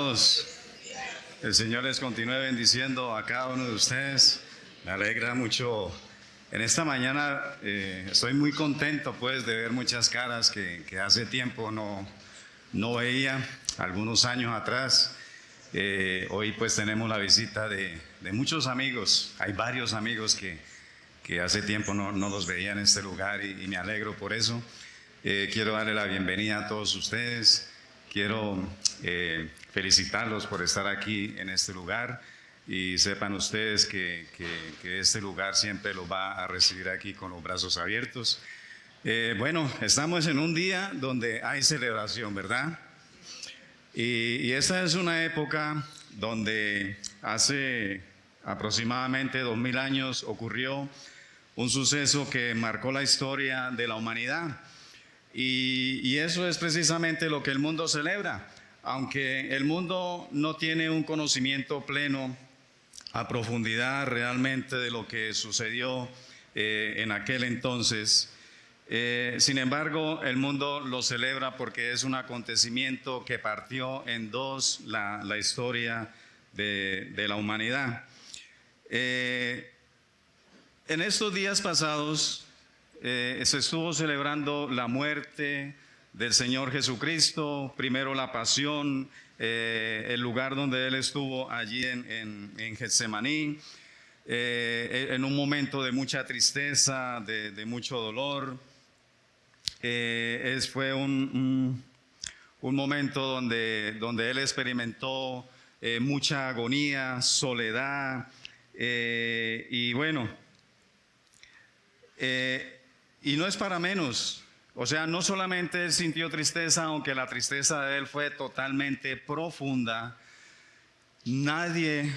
hermanos, el Señor les continúe bendiciendo a cada uno de ustedes. Me alegra mucho. En esta mañana estoy muy contento pues de ver muchas caras que hace tiempo no veía, algunos años atrás. Hoy pues tenemos la visita de muchos amigos. Hay varios amigos que hace tiempo no los veía en este lugar y me alegro por eso. Quiero darle la bienvenida a todos ustedes. Quiero felicitarlos por estar aquí en este lugar y sepan ustedes que este lugar siempre los va a recibir aquí con los brazos abiertos. Bueno, estamos en un día donde hay celebración, ¿verdad? Y esta es una época donde hace aproximadamente 2000 años ocurrió un suceso que marcó la historia de la humanidad. Y eso es precisamente lo que el mundo celebra. Aunque el mundo no tiene un conocimiento pleno a profundidad realmente de lo que sucedió en aquel entonces, sin embargo, el mundo lo celebra porque es un acontecimiento que partió en dos la historia de la humanidad. En estos días pasados se estuvo celebrando la muerte del Señor Jesucristo, primero la pasión, el lugar donde Él estuvo allí en Getsemaní, en un momento de mucha tristeza, de mucho dolor. Fue un momento donde Él experimentó mucha agonía, soledad, y bueno, y no es para menos. O sea, no solamente Él sintió tristeza, aunque la tristeza de Él fue totalmente profunda. Nadie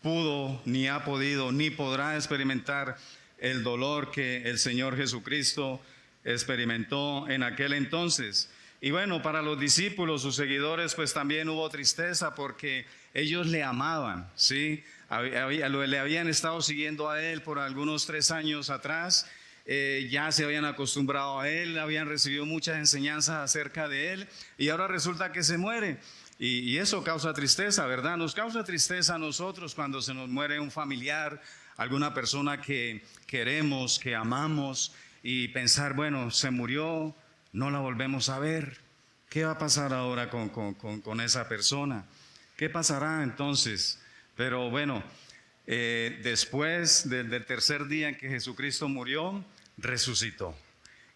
pudo, ni ha podido, ni podrá experimentar el dolor que el Señor Jesucristo experimentó en aquel entonces. Y bueno, para los discípulos, sus seguidores, pues también hubo tristeza porque ellos le amaban, ¿sí? Le habían estado siguiendo a Él por algunos 3 años atrás. Ya se habían acostumbrado a Él, habían recibido muchas enseñanzas acerca de Él y ahora resulta que se muere y eso causa tristeza, ¿verdad? Nos causa tristeza a nosotros cuando se nos muere un familiar, alguna persona que queremos, que amamos y pensar, bueno, se murió, no la volvemos a ver. ¿Qué va a pasar ahora con esa persona? ¿Qué pasará entonces? Pero bueno, después del tercer día en que Jesucristo murió, resucitó.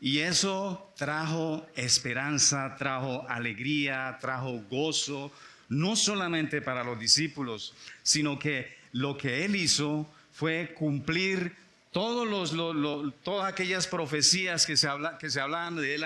Y eso trajo esperanza, trajo alegría, trajo gozo, no solamente para los discípulos, sino que lo que Él hizo fue cumplir todas aquellas profecías que se hablaban de Él,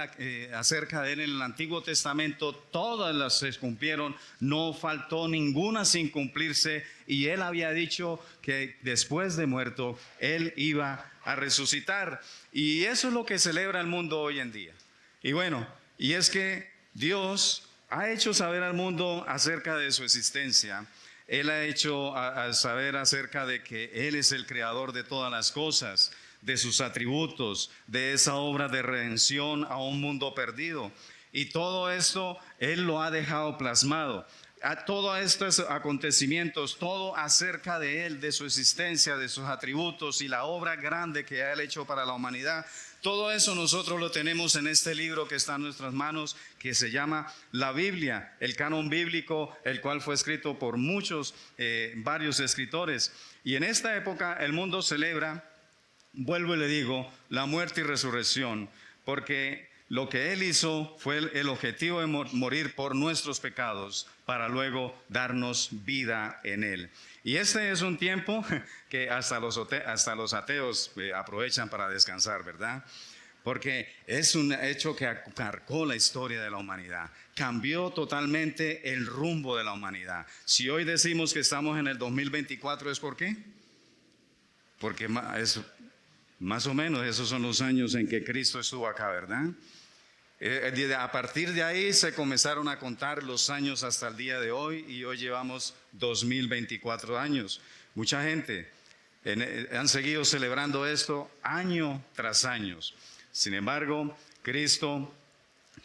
acerca de Él en el Antiguo Testamento, todas las se cumplieron, no faltó ninguna sin cumplirse, y Él había dicho que después de muerto Él iba a resucitar, y eso es lo que celebra el mundo hoy en día. Y bueno, y es que Dios ha hecho saber al mundo acerca de su existencia. Él ha hecho saber acerca de que Él es el creador de todas las cosas, de sus atributos, de esa obra de redención a un mundo perdido. Y todo esto Él lo ha dejado plasmado. A todos estos acontecimientos, todo acerca de Él, de su existencia, de sus atributos y la obra grande que Él ha hecho para la humanidad. Todo eso nosotros lo tenemos en este libro que está en nuestras manos, que se llama la Biblia, el canon bíblico, el cual fue escrito por varios escritores. Y en esta época el mundo celebra, vuelvo y le digo, la muerte y resurrección, porque lo que Él hizo fue el objetivo de morir por nuestros pecados para luego darnos vida en Él. Y este es un tiempo que hasta los ateos aprovechan para descansar, ¿verdad? Porque es un hecho que marcó la historia de la humanidad, cambió totalmente el rumbo de la humanidad. Si hoy decimos que estamos en el 2024, ¿es por qué? Porque más o menos esos son los años en que Cristo estuvo acá, ¿verdad? A partir de ahí se comenzaron a contar los años hasta el día de hoy y hoy llevamos 2024 años. Mucha gente han seguido celebrando esto año tras año. Sin embargo, Cristo,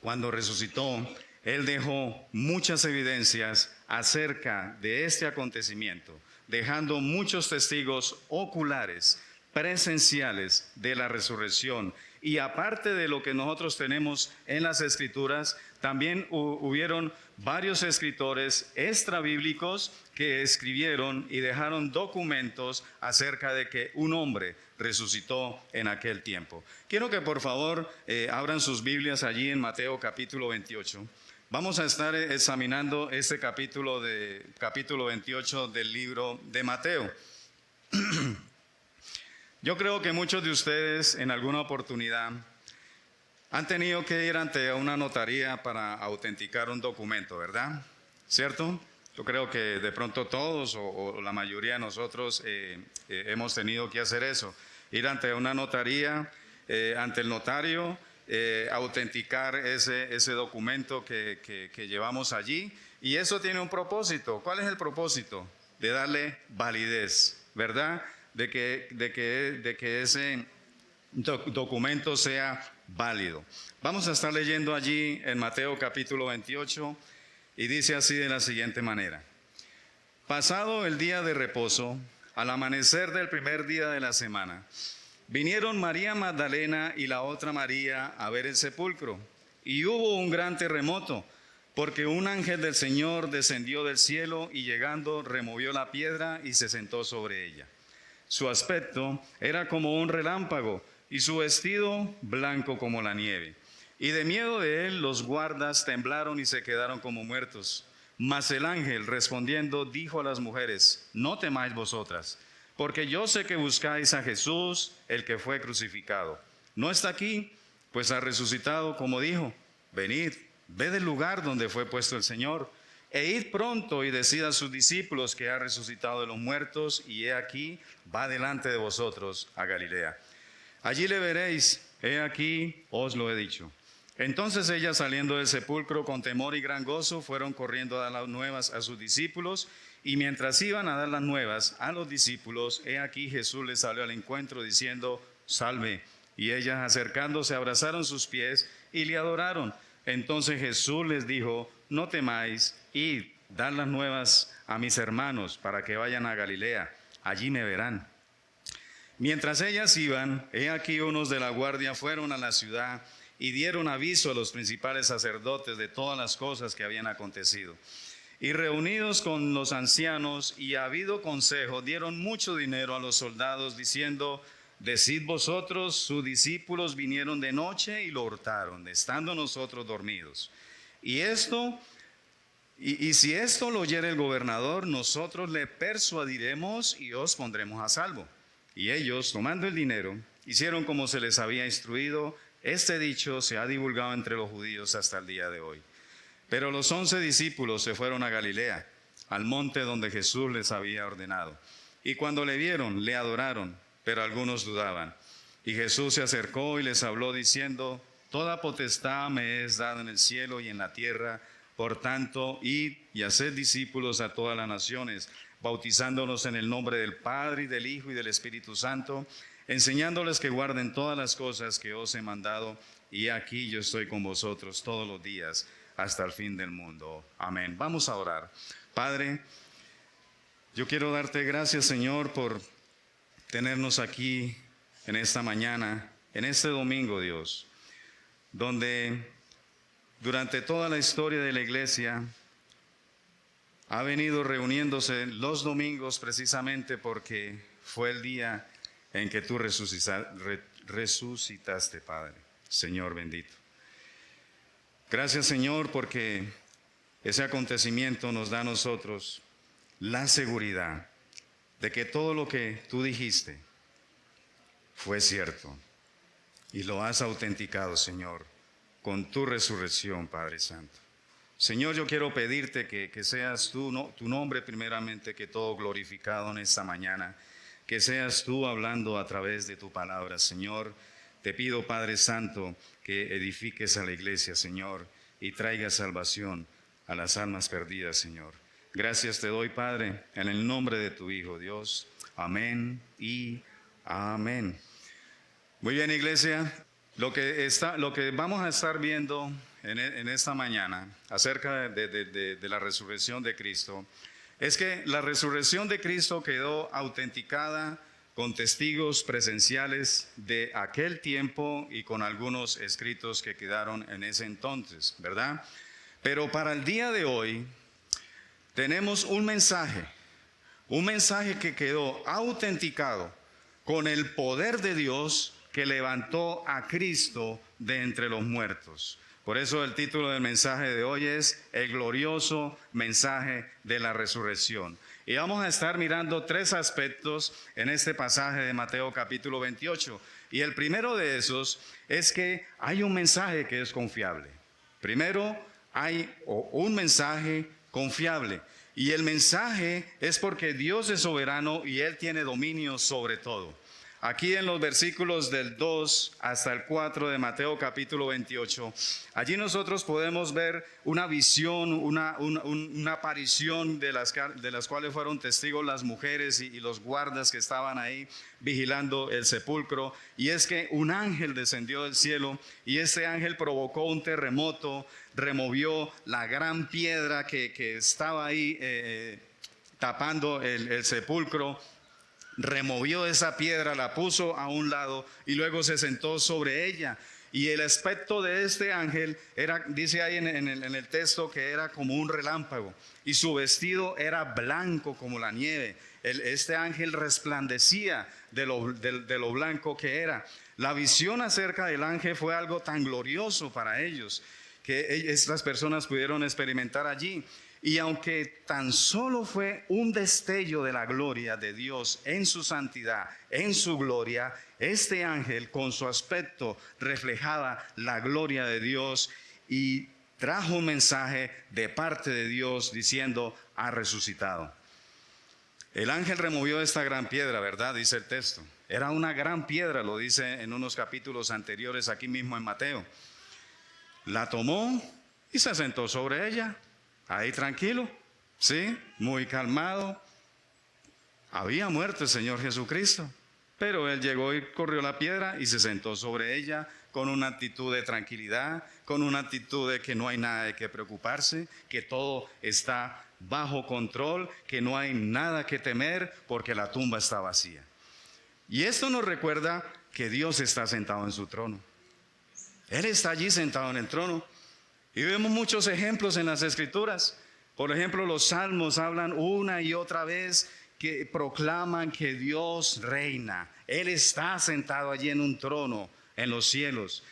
cuando resucitó, Él dejó muchas evidencias acerca de este acontecimiento, dejando muchos testigos oculares, presenciales de la resurrección. Y aparte de lo que nosotros tenemos en las Escrituras, también hubieron varios escritores extrabíblicos que escribieron y dejaron documentos acerca de que un hombre resucitó en aquel tiempo. Quiero que por favor abran sus Biblias allí en Mateo capítulo 28. Vamos a estar examinando este capítulo 28 del libro de Mateo. Yo creo que muchos de ustedes en alguna oportunidad han tenido que ir ante una notaría para autenticar un documento, ¿verdad? ¿Cierto? Yo creo que de pronto todos o la mayoría de nosotros hemos tenido que hacer eso. Ir ante una notaría, ante el notario, autenticar ese documento que llevamos allí. Y eso tiene un propósito. ¿Cuál es el propósito? De darle validez, ¿verdad? De que ese documento sea válido. Vamos a estar leyendo allí en Mateo capítulo 28 y dice así de la siguiente manera. Pasado el día de reposo, al amanecer del primer día de la semana, vinieron María Magdalena y la otra María a ver el sepulcro, y hubo un gran terremoto, porque un ángel del Señor descendió del cielo y llegando removió la piedra y se sentó sobre ella. Su aspecto era como un relámpago y su vestido blanco como la nieve. Y de miedo de él los guardas temblaron y se quedaron como muertos. Mas el ángel respondiendo dijo a las mujeres: no temáis vosotras, porque yo sé que buscáis a Jesús, el que fue crucificado. No está aquí, pues ha resucitado como dijo. Venid, ved el lugar donde fue puesto el Señor, e id pronto y decid a sus discípulos que ha resucitado de los muertos, y he aquí, va delante de vosotros a Galilea. Allí le veréis, he aquí, os lo he dicho. Entonces ellas, saliendo del sepulcro con temor y gran gozo, fueron corriendo a dar las nuevas a sus discípulos, y mientras iban a dar las nuevas a los discípulos, he aquí Jesús les salió al encuentro diciendo: salve. Y ellas, acercándose, abrazaron sus pies y le adoraron. Entonces Jesús les dijo: no temáis, id, dad las nuevas a mis hermanos para que vayan a Galilea, allí me verán. Mientras ellas iban, he aquí unos de la guardia fueron a la ciudad y dieron aviso a los principales sacerdotes de todas las cosas que habían acontecido. Y reunidos con los ancianos y habido consejo, dieron mucho dinero a los soldados, diciendo: decid vosotros, sus discípulos vinieron de noche y lo hurtaron, estando nosotros dormidos. Y si esto lo oyere el gobernador, nosotros le persuadiremos y os pondremos a salvo. Y ellos, tomando el dinero, hicieron como se les había instruido. Este dicho se ha divulgado entre los judíos hasta el día de hoy. Pero los 11 discípulos se fueron a Galilea, al monte donde Jesús les había ordenado. Y cuando le vieron, le adoraron, pero algunos dudaban. Y Jesús se acercó y les habló diciendo: toda potestad me es dada en el cielo y en la tierra. Por tanto, id y haced discípulos a todas las naciones, bautizándolos en el nombre del Padre y del Hijo y del Espíritu Santo, enseñándoles que guarden todas las cosas que os he mandado, y aquí yo estoy con vosotros todos los días hasta el fin del mundo. Amén. Vamos a orar. Padre, yo quiero darte gracias, Señor, por tenernos aquí en esta mañana, en este domingo, Dios, donde durante toda la historia de la iglesia ha venido reuniéndose los domingos precisamente porque fue el día en que tú resucitaste, Padre, Señor bendito. Gracias, Señor, porque ese acontecimiento nos da a nosotros la seguridad de que todo lo que tú dijiste fue cierto y lo has autenticado, Señor, con tu resurrección, Padre Santo. Señor, yo quiero pedirte que seas tú, tu nombre primeramente que todo glorificado en esta mañana, que seas tú hablando a través de tu palabra, Señor. Te pido, Padre Santo, que edifiques a la iglesia, Señor, y traigas salvación a las almas perdidas, Señor. Gracias te doy, Padre, en el nombre de tu Hijo, Dios. Amén y amén. Muy bien, iglesia. Lo que vamos a estar viendo en esta mañana acerca de la resurrección de Cristo es que la resurrección de Cristo quedó autenticada con testigos presenciales de aquel tiempo y con algunos escritos que quedaron en ese entonces, ¿verdad? Pero para el día de hoy tenemos un mensaje que quedó autenticado con el poder de Dios que levantó a Cristo de entre los muertos. Por eso el título del mensaje de hoy es El glorioso mensaje de la resurrección. Y vamos a estar mirando tres aspectos en este pasaje de Mateo capítulo 28. Y el primero de esos es que hay un mensaje que es confiable. Primero, hay un mensaje confiable. Y el mensaje es porque Dios es soberano y Él tiene dominio sobre todo. Aquí en los versículos del 2 hasta el 4 de Mateo capítulo 28, allí nosotros podemos ver una visión, una aparición de las cuales fueron testigos las mujeres y los guardas que estaban ahí vigilando el sepulcro. Y es que un ángel descendió del cielo y ese ángel provocó un terremoto, removió la gran piedra que estaba ahí tapando el sepulcro. Removió esa piedra, la puso a un lado y luego se sentó sobre ella. Y el aspecto de este ángel era, dice ahí en el texto, que era como un relámpago y su vestido era blanco como la nieve. Este ángel resplandecía de lo blanco que era. La visión acerca del ángel fue algo tan glorioso para ellos que estas personas pudieron experimentar allí. Y aunque tan solo fue un destello de la gloria de Dios en su santidad, en su gloria, este ángel con su aspecto reflejaba la gloria de Dios y trajo un mensaje de parte de Dios diciendo: ha resucitado. El ángel removió esta gran piedra, ¿verdad? Dice el texto. Era una gran piedra, lo dice en unos capítulos anteriores aquí mismo en Mateo. La tomó y se sentó sobre ella. Ahí tranquilo, sí, muy calmado. Había muerto el Señor Jesucristo, pero Él llegó y corrió la piedra y se sentó sobre ella con una actitud de tranquilidad, con una actitud de que no hay nada de qué preocuparse, que todo está bajo control, que no hay nada que temer porque la tumba está vacía. Y esto nos recuerda que Dios está sentado en su trono. Él está allí sentado en el trono. Y vemos muchos ejemplos en las Escrituras. Por ejemplo, los salmos hablan una y otra vez que proclaman que Dios reina. Él está sentado allí en un trono en los cielos.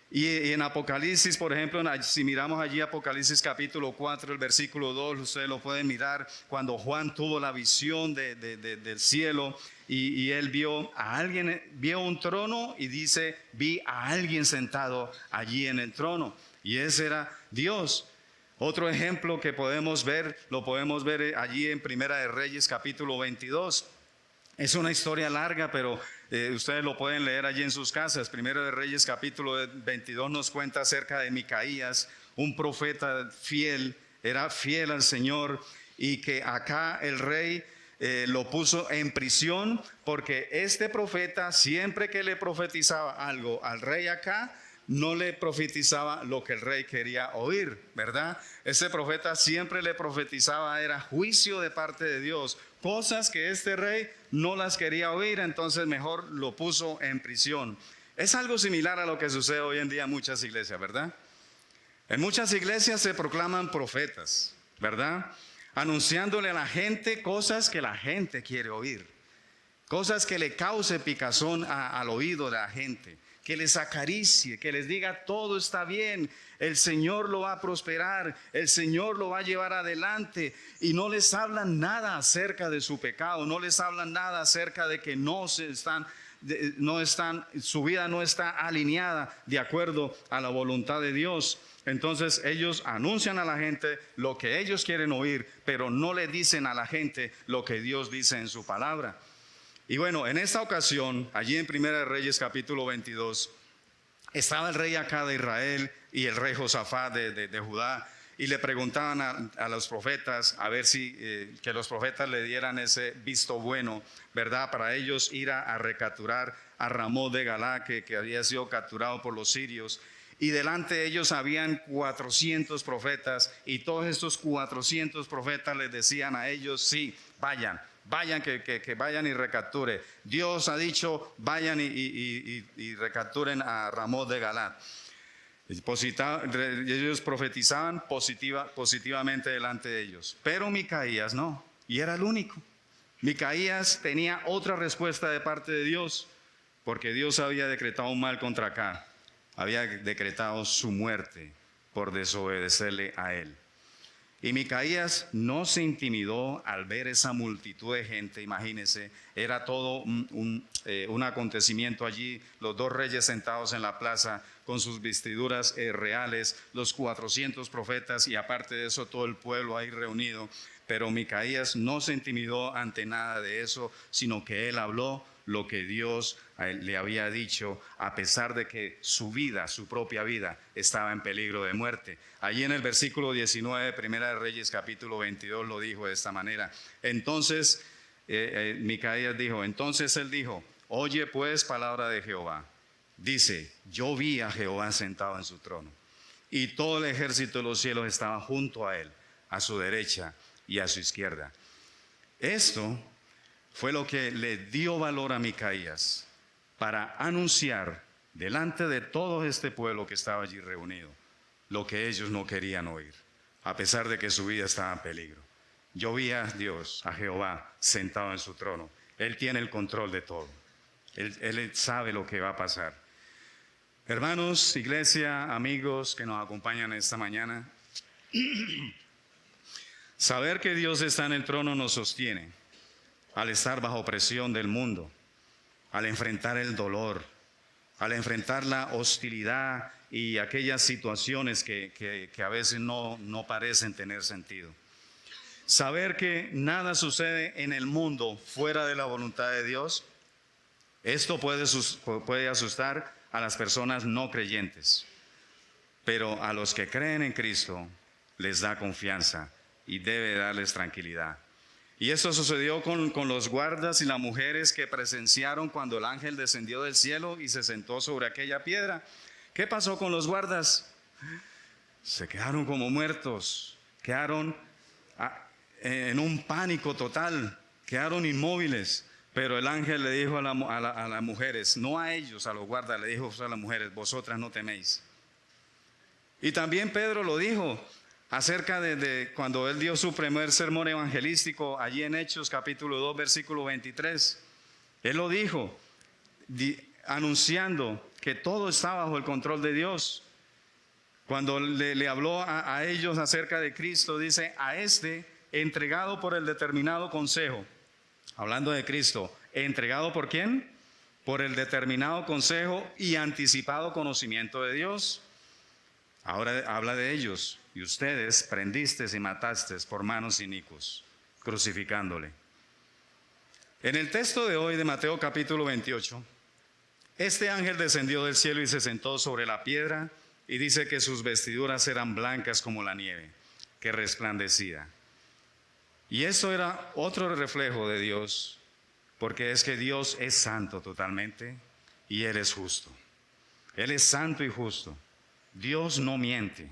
Y en Apocalipsis, por ejemplo, si miramos allí Apocalipsis capítulo 4, el versículo 2, ustedes lo pueden mirar, cuando Juan tuvo la visión del cielo y él vio a alguien, vio un trono y dice: vi a alguien sentado allí en el trono. Y ese era Dios. Otro ejemplo que podemos ver, lo podemos ver allí en Primera de Reyes capítulo 22. Es una historia larga, pero ustedes lo pueden leer allí en sus casas. Primera de Reyes capítulo 22 nos cuenta acerca de Micaías, un profeta fiel, era fiel al Señor, y que acá el rey lo puso en prisión porque este profeta, siempre que le profetizaba algo al rey acá, no le profetizaba lo que el rey quería oír, ¿verdad? Ese profeta siempre le profetizaba, era juicio de parte de Dios, cosas que este rey no las quería oír, entonces mejor lo puso en prisión. Es algo similar a lo que sucede hoy en día en muchas iglesias, ¿verdad? En muchas iglesias se proclaman profetas, ¿verdad? Anunciándole a la gente cosas que la gente quiere oír, cosas que le cause picazón al oído de la gente, que les acaricie, que les diga: todo está bien, el Señor lo va a prosperar, el Señor lo va a llevar adelante. Y no les hablan nada acerca de su pecado, no les hablan nada acerca de que su vida no está alineada de acuerdo a la voluntad de Dios. Entonces ellos anuncian a la gente lo que ellos quieren oír, pero no le dicen a la gente lo que Dios dice en su palabra. Y bueno, en esta ocasión, allí en Primera de Reyes capítulo 22, estaba el rey acá de Israel y el rey Josafat de Judá, y le preguntaban a los profetas a ver si que los profetas le dieran ese visto bueno, ¿verdad? Para ellos ir a recapturar a Ramón de Galá, que había sido capturado por los sirios. y delante de ellos habían 400 profetas, y todos estos 400 profetas les decían a ellos: sí, vayan, que vayan y recapturen. Dios ha dicho: vayan y recapturen a Ramot de Galat. Ellos profetizaban positivamente delante de ellos, pero Micaías no, y era el único. Micaías tenía otra respuesta de parte de Dios, porque Dios había decretado un mal contra Acab, había decretado su muerte por desobedecerle a él. Y Micaías no se intimidó al ver esa multitud de gente. Imagínense, era todo un acontecimiento allí, los dos reyes sentados en la plaza con sus vestiduras reales, los 400 profetas y aparte de eso todo el pueblo ahí reunido. Pero Micaías no se intimidó ante nada de eso, sino que él habló lo que Dios le había dicho, a pesar de que su vida, su propia vida, estaba en peligro de muerte. Allí en el versículo 19 de Primera de Reyes, capítulo 22, lo dijo de esta manera. Entonces, Micaías dijo, entonces él dijo: oye pues palabra de Jehová. Dice: yo vi a Jehová sentado en su trono, y todo el ejército de los cielos estaba junto a él, a su derecha y a su izquierda. Esto fue lo que le dio valor a Micaías para anunciar delante de todo este pueblo que estaba allí reunido lo que ellos no querían oír, a pesar de que su vida estaba en peligro. Yo vi a Dios, a Jehová, sentado en su trono. Él tiene el control de todo. Él sabe lo que va a pasar. Hermanos, iglesia, amigos que nos acompañan esta mañana, saber que Dios está en el trono nos sostiene al estar bajo presión del mundo, al enfrentar el dolor, al enfrentar la hostilidad y aquellas situaciones que a veces no parecen tener sentido. Saber que nada sucede en el mundo fuera de la voluntad de Dios, esto puede asustar a las personas no creyentes, pero a los que creen en Cristo les da confianza y debe darles tranquilidad. Y esto sucedió con los guardas y las mujeres que presenciaron cuando el ángel descendió del cielo y se sentó sobre aquella piedra. ¿Qué pasó con los guardas? Se quedaron como muertos, quedaron en un pánico total, quedaron inmóviles. Pero el ángel le dijo a las mujeres, no a ellos, a los guardas, le dijo a las mujeres: vosotras no teméis. Y también Pedro lo dijo acerca de cuando él dio su primer sermón evangelístico allí en Hechos capítulo 2 versículo 23. Él lo dijo anunciando que todo está bajo el control de Dios. Cuando le habló a ellos acerca de Cristo, dice: a este entregado por el determinado consejo, hablando de Cristo, entregado ¿por quién? Por el determinado consejo y anticipado conocimiento de Dios. Ahora habla de ellos: y ustedes prendisteis y matasteis por manos inicuos, crucificándole. En el texto de hoy de Mateo capítulo 28, este ángel descendió del cielo y se sentó sobre la piedra, y dice que sus vestiduras eran blancas como la nieve, que resplandecía. Y eso era otro reflejo de Dios, porque es que Dios es santo totalmente y Él es justo. Él es santo y justo. Dios no miente.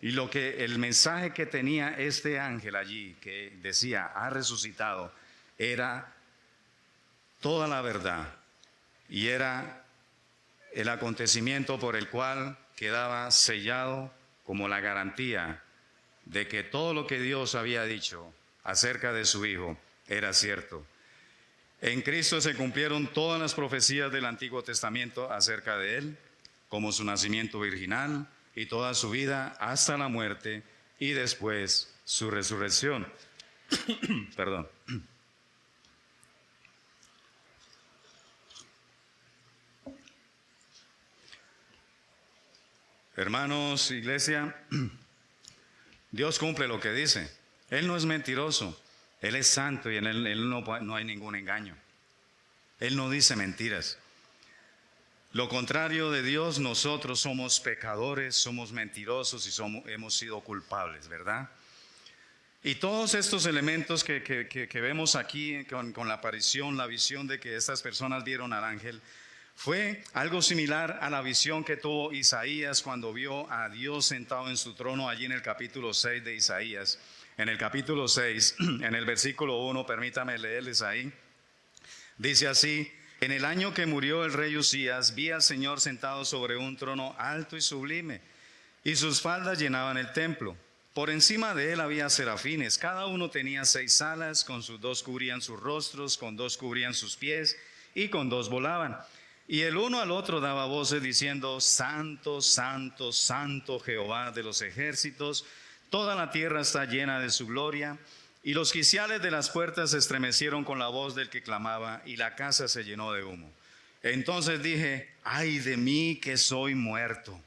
Y el mensaje que tenía este ángel allí, que decía: ha resucitado, era toda la verdad. Y era el acontecimiento por el cual quedaba sellado como la garantía de que todo lo que Dios había dicho acerca de su Hijo era cierto. En Cristo se cumplieron todas las profecías del Antiguo Testamento acerca de Él, como su nacimiento virginal y toda su vida hasta la muerte y después su resurrección. Perdón. Hermanos, iglesia, Dios cumple lo que dice. Él no es mentiroso. Él es santo y en Él no hay ningún engaño. Él no dice mentiras. Lo contrario de Dios, nosotros somos pecadores, somos mentirosos y hemos sido culpables, ¿verdad? Y todos estos elementos que vemos aquí con la aparición, la visión de que estas personas vieron al ángel, Fue algo similar a la visión que tuvo Isaías cuando vio a Dios sentado en su trono allí en el capítulo 6 de Isaías. En el capítulo 6, en el versículo 1, permítame leerles ahí. Dice así: en el año que murió el rey Usías, vi al Señor sentado sobre un trono alto y sublime, y sus faldas llenaban el templo. Por encima de él había serafines, cada uno tenía 6 alas, con sus 2 cubrían sus rostros, con 2 cubrían sus pies, y con 2 volaban. Y el uno al otro daba voces diciendo: Santo, Santo, Santo Jehová de los ejércitos, toda la tierra está llena de su gloria. Y los quiciales de las puertas se estremecieron con la voz del que clamaba, y la casa se llenó de humo. Entonces dije: ay de mí que soy muerto,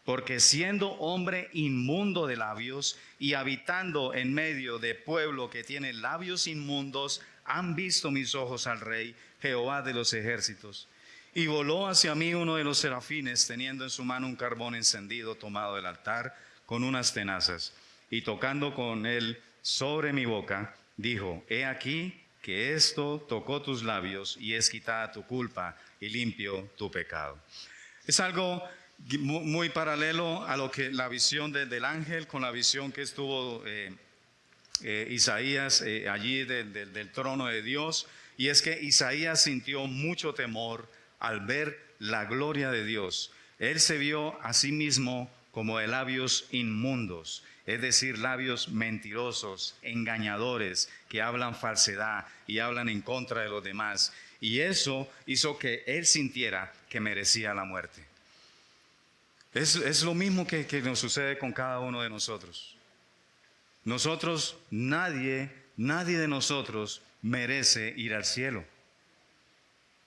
porque siendo hombre inmundo de labios y habitando en medio de pueblo que tiene labios inmundos, han visto mis ojos al Rey, Jehová de los ejércitos. Y voló hacia mí uno de los serafines, teniendo en su mano un carbón encendido tomado del altar con unas tenazas, y tocando con él sobre mi boca, dijo: he aquí que esto tocó tus labios, y es quitada tu culpa y limpio tu pecado. Es algo muy paralelo a lo que la visión del ángel con la visión que estuvo Isaías allí del trono de Dios. Y es que Isaías sintió mucho temor al ver la gloria de Dios. Él se vio a sí mismo como de labios inmundos, es decir, labios mentirosos, engañadores, que hablan falsedad y hablan en contra de los demás. Y eso hizo que él sintiera que merecía la muerte. Es lo mismo que nos sucede con cada uno de nosotros. Nosotros, nadie de nosotros merece ir al cielo.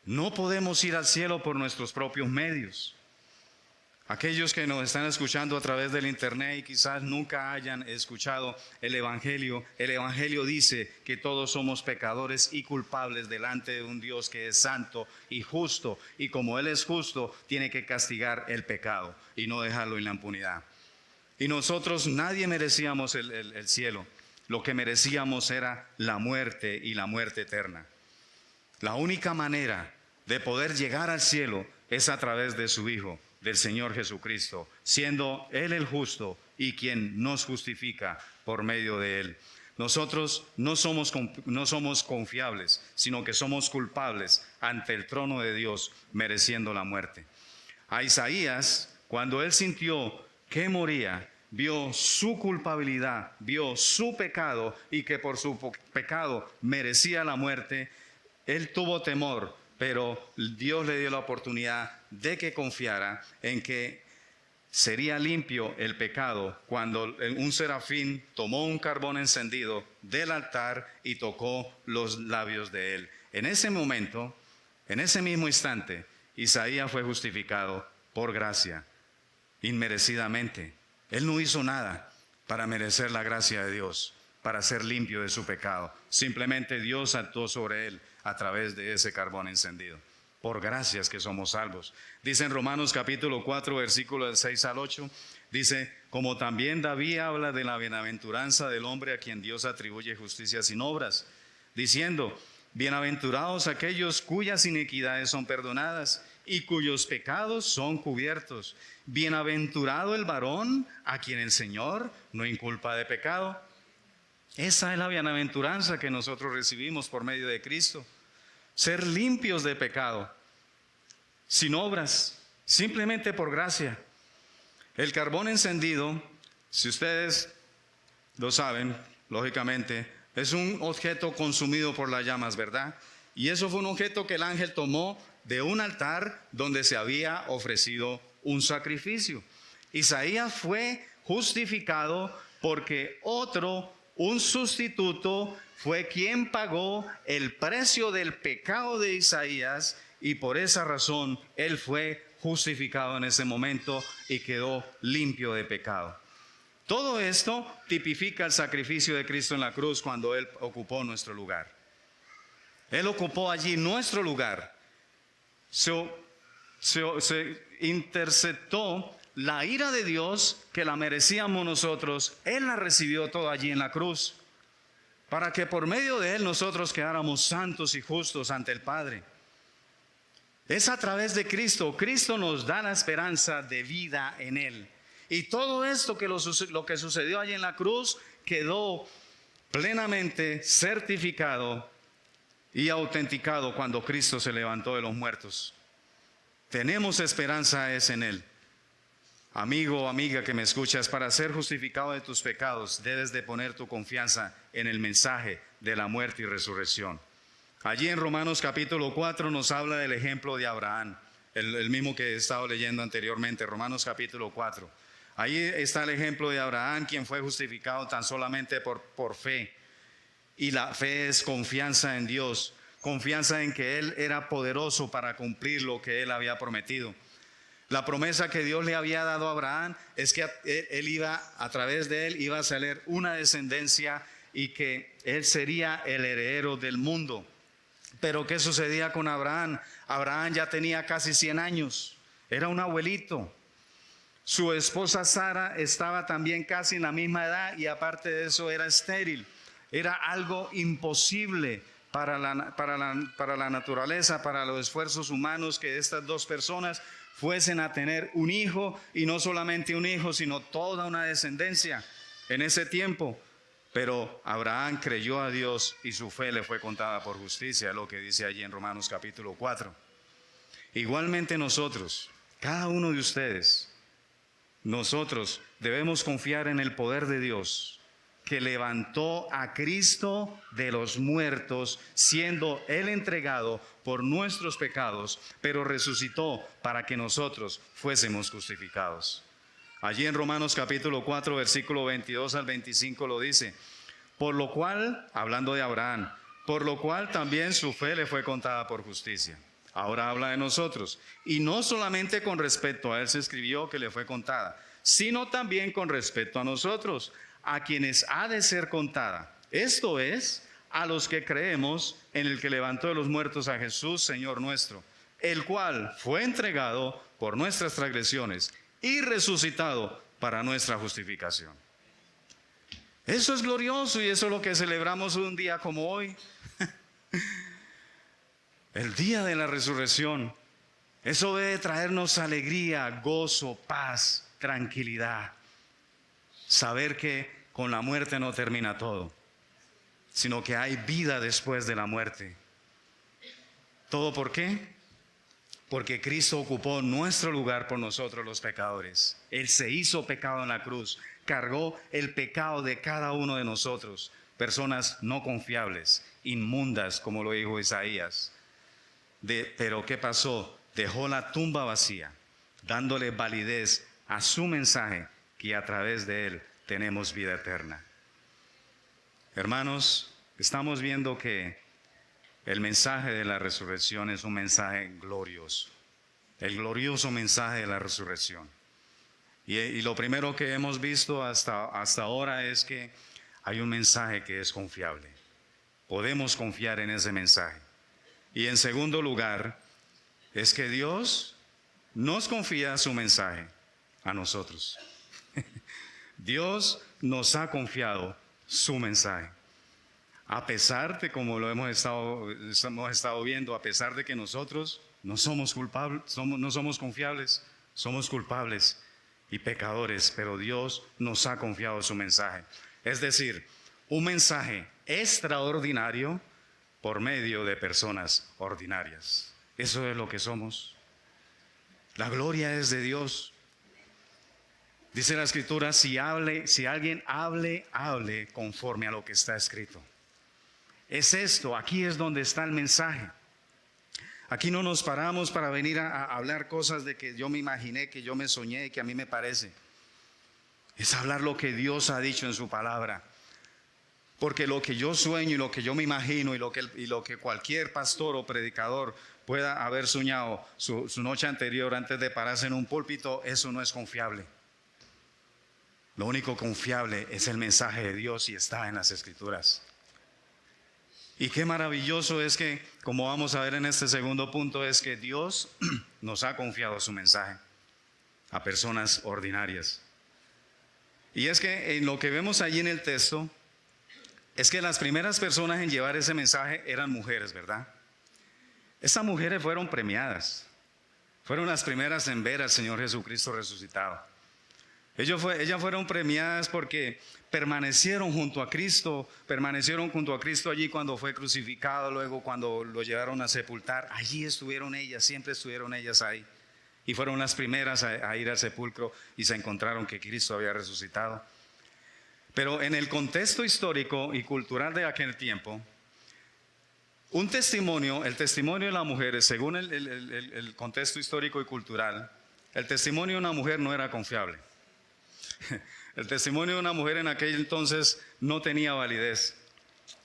No podemos ir al cielo por nuestros propios medios. Aquellos que nos están escuchando a través del internet y quizás nunca hayan escuchado el Evangelio dice que todos somos pecadores y culpables delante de un Dios que es santo y justo, y como Él es justo, tiene que castigar el pecado y no dejarlo en la impunidad. Y nosotros, nadie merecíamos el cielo. Lo que merecíamos era la muerte, y la muerte eterna. La única manera de poder llegar al cielo es a través de su Hijo, del Señor Jesucristo, siendo Él el justo y quien nos justifica por medio de Él. Nosotros no somos confiables, sino que somos culpables ante el trono de Dios, mereciendo la muerte. A Isaías, cuando él sintió que moría, vio su culpabilidad, vio su pecado, y que por su pecado merecía la muerte. Él tuvo temor, pero Dios le dio la oportunidad de que confiara en que sería limpio el pecado cuando un serafín tomó un carbón encendido del altar y tocó los labios de él. En ese momento, en ese mismo instante, Isaías fue justificado por gracia, inmerecidamente. Él no hizo nada para merecer la gracia de Dios, para ser limpio de su pecado. Simplemente Dios actuó sobre él a través de ese carbón encendido. Por gracias que somos salvos. Dice en Romanos capítulo 4, versículo del 6 al 8, dice: como también David habla de la bienaventuranza del hombre a quien Dios atribuye justicia sin obras, diciendo: bienaventurados aquellos cuyas iniquidades son perdonadas y cuyos pecados son cubiertos. Bienaventurado el varón a quien el Señor no inculpa de pecado. Esa es la bienaventuranza que nosotros recibimos por medio de Cristo. Ser limpios de pecado, sin obras, simplemente por gracia. El carbón encendido, si ustedes lo saben, lógicamente, es un objeto consumido por las llamas, ¿verdad? Y eso fue un objeto que el ángel tomó de un altar donde se había ofrecido un sacrificio. Isaías fue justificado porque un sustituto, fue quien pagó el precio del pecado de Isaías, y por esa razón él fue justificado en ese momento y quedó limpio de pecado. Todo esto tipifica el sacrificio de Cristo en la cruz cuando Él ocupó nuestro lugar. Él ocupó allí nuestro lugar. Se interceptó la ira de Dios que la merecíamos nosotros. Él la recibió toda allí en la cruz, para que por medio de Él nosotros quedáramos santos y justos ante el Padre. Es a través de Cristo. Cristo nos da la esperanza de vida en Él. Y todo esto lo que sucedió allí en la cruz quedó plenamente certificado y autenticado cuando Cristo se levantó de los muertos. Tenemos esperanza es en Él. Amigo o amiga que me escuchas, para ser justificado de tus pecados, debes de poner tu confianza en el mensaje de la muerte y resurrección. Allí en Romanos capítulo 4 nos habla del ejemplo de Abraham, el mismo que he estado leyendo anteriormente, Romanos capítulo 4. Ahí está el ejemplo de Abraham, quien fue justificado tan solamente por fe. Y la fe es confianza en Dios, confianza en que Él era poderoso para cumplir lo que Él había prometido. La promesa que Dios le había dado a Abraham es que a través de él iba a salir una descendencia y que él sería el heredero del mundo. Pero ¿qué sucedía con Abraham? Abraham ya tenía casi 100 años, era un abuelito. Su esposa Sara estaba también casi en la misma edad y aparte de eso era estéril. Era algo imposible para la naturaleza, para los esfuerzos humanos, que estas dos personas fuesen a tener un hijo, y no solamente un hijo, sino toda una descendencia en ese tiempo. Pero Abraham creyó a Dios y su fe le fue contada por justicia, lo que dice allí en Romanos capítulo 4. Igualmente nosotros, cada uno de ustedes, nosotros debemos confiar en el poder de Dios, que levantó a Cristo de los muertos, siendo Él entregado por nuestros pecados, pero resucitó para que nosotros fuésemos justificados. Allí en Romanos capítulo 4, versículo 22 al 25 lo dice: por lo cual, hablando de Abraham, por lo cual también su fe le fue contada por justicia. Ahora habla de nosotros. Y no solamente con respecto a él se escribió que le fue contada, sino también con respecto a nosotros, a quienes ha de ser contada. Esto es, a los que creemos en el que levantó de los muertos a Jesús, Señor nuestro, el cual fue entregado por nuestras transgresiones y resucitado para nuestra justificación. Eso es glorioso y eso es lo que celebramos un día como hoy. El día de la resurrección. Eso debe traernos alegría, gozo, paz, tranquilidad. Saber que con la muerte no termina todo, sino que hay vida después de la muerte. ¿Todo por qué? Porque Cristo ocupó nuestro lugar por nosotros los pecadores. Él se hizo pecado en la cruz, cargó el pecado de cada uno de nosotros, personas no confiables, inmundas, como lo dijo Isaías. Pero ¿qué pasó? Dejó la tumba vacía, dándole validez a su mensaje, que a través de él tenemos vida eterna. Hermanos, estamos viendo que el mensaje de la resurrección es un mensaje glorioso, el glorioso mensaje de la resurrección. Y lo primero que hemos visto hasta ahora es que hay un mensaje que es confiable. Podemos confiar en ese mensaje. Y en segundo lugar, es que Dios nos confía su mensaje a nosotros. Dios nos ha confiado su mensaje. A pesar de, como lo hemos estado viendo, a pesar de que nosotros no somos culpables, no somos confiables, somos culpables y pecadores, pero Dios nos ha confiado su mensaje. Es decir, un mensaje extraordinario por medio de personas ordinarias. Eso es lo que somos. La gloria es de Dios. Dice la Escritura, si alguien hable conforme a lo que está escrito. Es esto, aquí es donde está el mensaje. Aquí no nos paramos para venir a hablar cosas de que yo me imaginé, que yo me soñé, que a mí me parece. Es hablar lo que Dios ha dicho en su palabra. Porque lo que yo sueño y lo que yo me imagino y lo que cualquier pastor o predicador pueda haber soñado su noche anterior antes de pararse en un púlpito, eso no es confiable. Lo único confiable es el mensaje de Dios y está en las Escrituras. Y qué maravilloso es que, como vamos a ver en este segundo punto, es que Dios nos ha confiado su mensaje a personas ordinarias. Y es que en lo que vemos allí en el texto, es que las primeras personas en llevar ese mensaje eran mujeres, ¿verdad? Estas mujeres fueron premiadas. Fueron las primeras en ver al Señor Jesucristo resucitado. Ellas fueron premiadas porque permanecieron junto a Cristo allí cuando fue crucificado, luego cuando lo llevaron a sepultar. Allí estuvieron ellas, siempre estuvieron ellas ahí. Y fueron las primeras a ir al sepulcro y se encontraron que Cristo había resucitado. Pero en el contexto histórico y cultural de aquel tiempo, el testimonio de las mujeres, según el contexto histórico y cultural, el testimonio de una mujer no era confiable. El testimonio de una mujer en aquel entonces no tenía validez.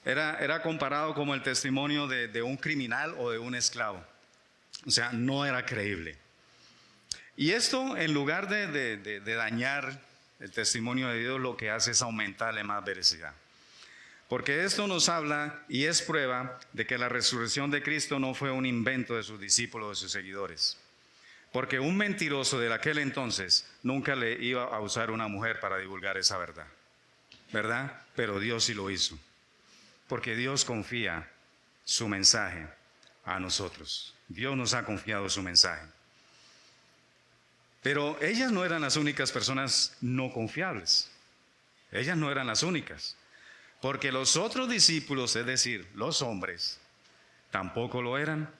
Era comparado como el testimonio de un criminal o de un esclavo. O sea, no era creíble. Y esto, en lugar de dañar el testimonio de Dios, lo que hace es aumentarle más veracidad. Porque esto nos habla y es prueba de que la resurrección de Cristo no fue un invento de sus discípulos o de sus seguidores. Porque un mentiroso de aquel entonces nunca le iba a usar una mujer para divulgar esa verdad. ¿Verdad? Pero Dios sí lo hizo. Porque Dios confía su mensaje a nosotros. Dios nos ha confiado su mensaje. Pero ellas no eran las únicas personas no confiables. Ellas no eran las únicas. Porque los otros discípulos, es decir, los hombres, tampoco lo eran.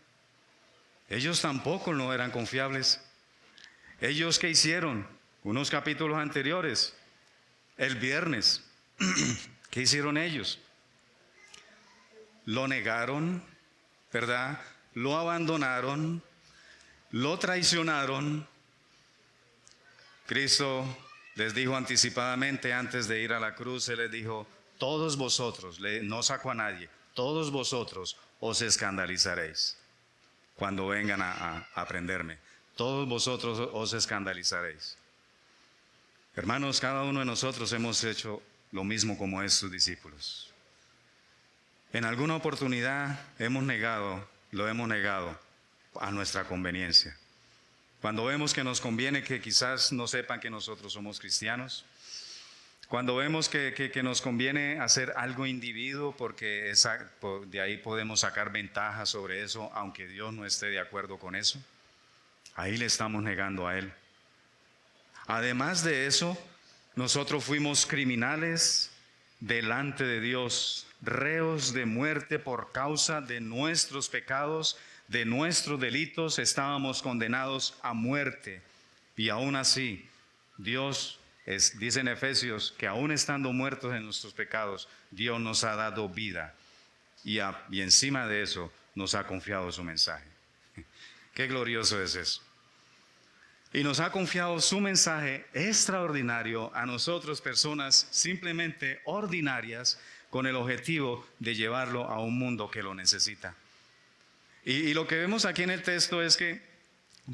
Ellos tampoco no eran confiables. ¿Ellos qué hicieron? Unos capítulos anteriores, el viernes, ¿qué hicieron ellos? Lo negaron, ¿verdad? Lo abandonaron, lo traicionaron. Cristo les dijo anticipadamente antes de ir a la cruz, Él les dijo: todos vosotros, no sacó a nadie, todos vosotros os escandalizaréis cuando vengan a prenderme. Todos vosotros os escandalizaréis. Hermanos, cada uno de nosotros hemos hecho lo mismo como estos discípulos. En alguna oportunidad lo hemos negado a nuestra conveniencia. Cuando vemos que nos conviene que quizás no sepan que nosotros somos cristianos. Cuando vemos que nos conviene hacer algo individuo porque de ahí podemos sacar ventaja sobre eso, aunque Dios no esté de acuerdo con eso, ahí le estamos negando a Él. Además de eso, nosotros fuimos criminales delante de Dios, reos de muerte por causa de nuestros pecados, de nuestros delitos, estábamos condenados a muerte. Y aún así, Dios dice en Efesios que aún estando muertos en nuestros pecados, Dios nos ha dado vida y encima de eso nos ha confiado su mensaje. Qué glorioso es eso. Y nos ha confiado su mensaje extraordinario a nosotros, personas simplemente ordinarias, con el objetivo de llevarlo a un mundo que lo necesita. Y lo que vemos aquí en el texto es que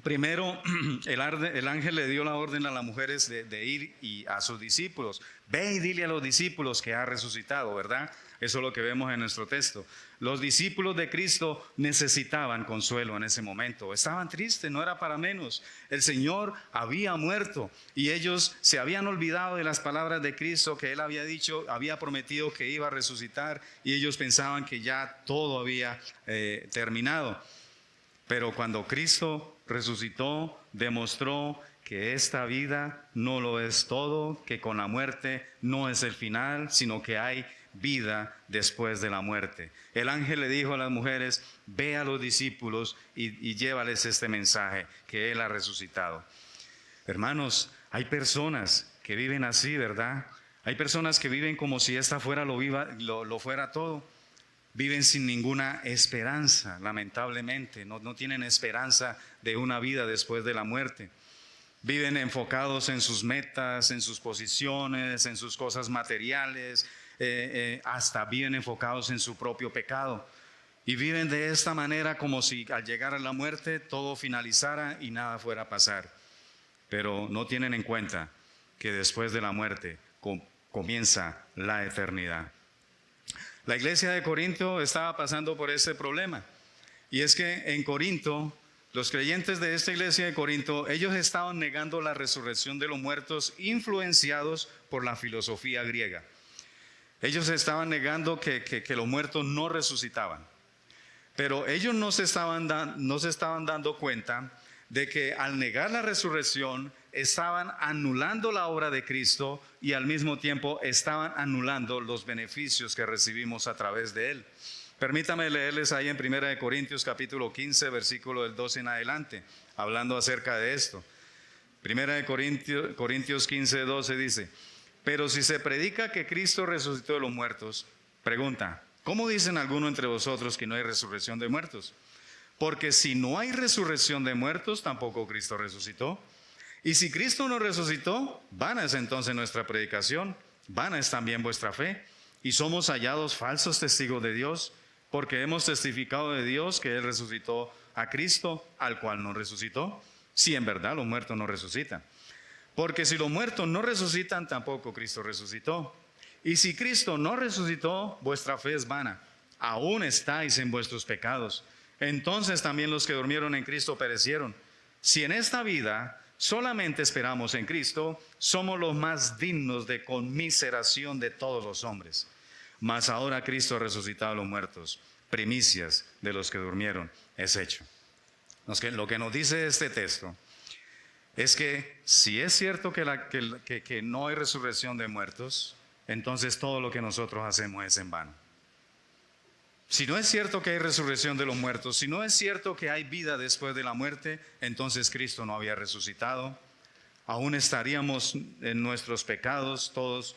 primero, el ángel le dio la orden a las mujeres de ir y a sus discípulos. Ve y dile a los discípulos que ha resucitado, ¿verdad? Eso es lo que vemos en nuestro texto. Los discípulos de Cristo necesitaban consuelo en ese momento. Estaban tristes, no era para menos. El Señor había muerto y ellos se habían olvidado de las palabras de Cristo que Él había dicho, había prometido que iba a resucitar, y ellos pensaban que ya todo había terminado. Pero cuando Cristo resucitó, demostró que esta vida no lo es todo, que con la muerte no es el final, sino que hay vida después de la muerte. El ángel le dijo a las mujeres: ve a los discípulos y llévales este mensaje, que Él ha resucitado. Hermanos, hay personas que viven así, ¿verdad? Hay personas que viven como si esta fuera lo fuera todo. Viven sin ninguna esperanza, lamentablemente. No tienen esperanza de una vida después de la muerte. Viven enfocados en sus metas, en sus posiciones, en sus cosas materiales, hasta viven enfocados en su propio pecado. Y viven de esta manera como si al llegar a la muerte todo finalizara y nada fuera a pasar. Pero no tienen en cuenta que después de la muerte comienza la eternidad. La iglesia de Corinto estaba pasando por ese problema. Y es que en Corinto, los creyentes de esta iglesia de Corinto, ellos estaban negando la resurrección de los muertos, influenciados por la filosofía griega. Ellos estaban negando que los muertos no resucitaban. Pero ellos no se estaban dando cuenta de que al negar la resurrección estaban anulando la obra de Cristo y al mismo tiempo estaban anulando los beneficios que recibimos a través de Él. Permítame leerles ahí en 1 Corintios capítulo 15, versículo del 12 en adelante, hablando acerca de esto. 1 Corintios 15, 12 dice: pero si se predica que Cristo resucitó de los muertos, pregunta, ¿cómo dicen algunos entre vosotros que no hay resurrección de muertos? Porque si no hay resurrección de muertos, tampoco Cristo resucitó. Y si Cristo no resucitó, vana es entonces nuestra predicación, vana es también vuestra fe. Y somos hallados falsos testigos de Dios, porque hemos testificado de Dios que Él resucitó a Cristo, al cual no resucitó, si en verdad los muertos no resucitan. Porque si los muertos no resucitan, tampoco Cristo resucitó. Y si Cristo no resucitó, vuestra fe es vana, aún estáis en vuestros pecados. Entonces también los que durmieron en Cristo perecieron. Si en esta vida solamente esperamos en Cristo, somos los más dignos de conmiseración de todos los hombres. Mas ahora Cristo ha resucitado a los muertos, primicias de los que durmieron es hecho. Lo que nos dice este texto es que si es cierto que no hay resurrección de muertos, entonces todo lo que nosotros hacemos es en vano. Si no es cierto que hay resurrección de los muertos, si no es cierto que hay vida después de la muerte, entonces Cristo no había resucitado. Aún estaríamos en nuestros pecados, todos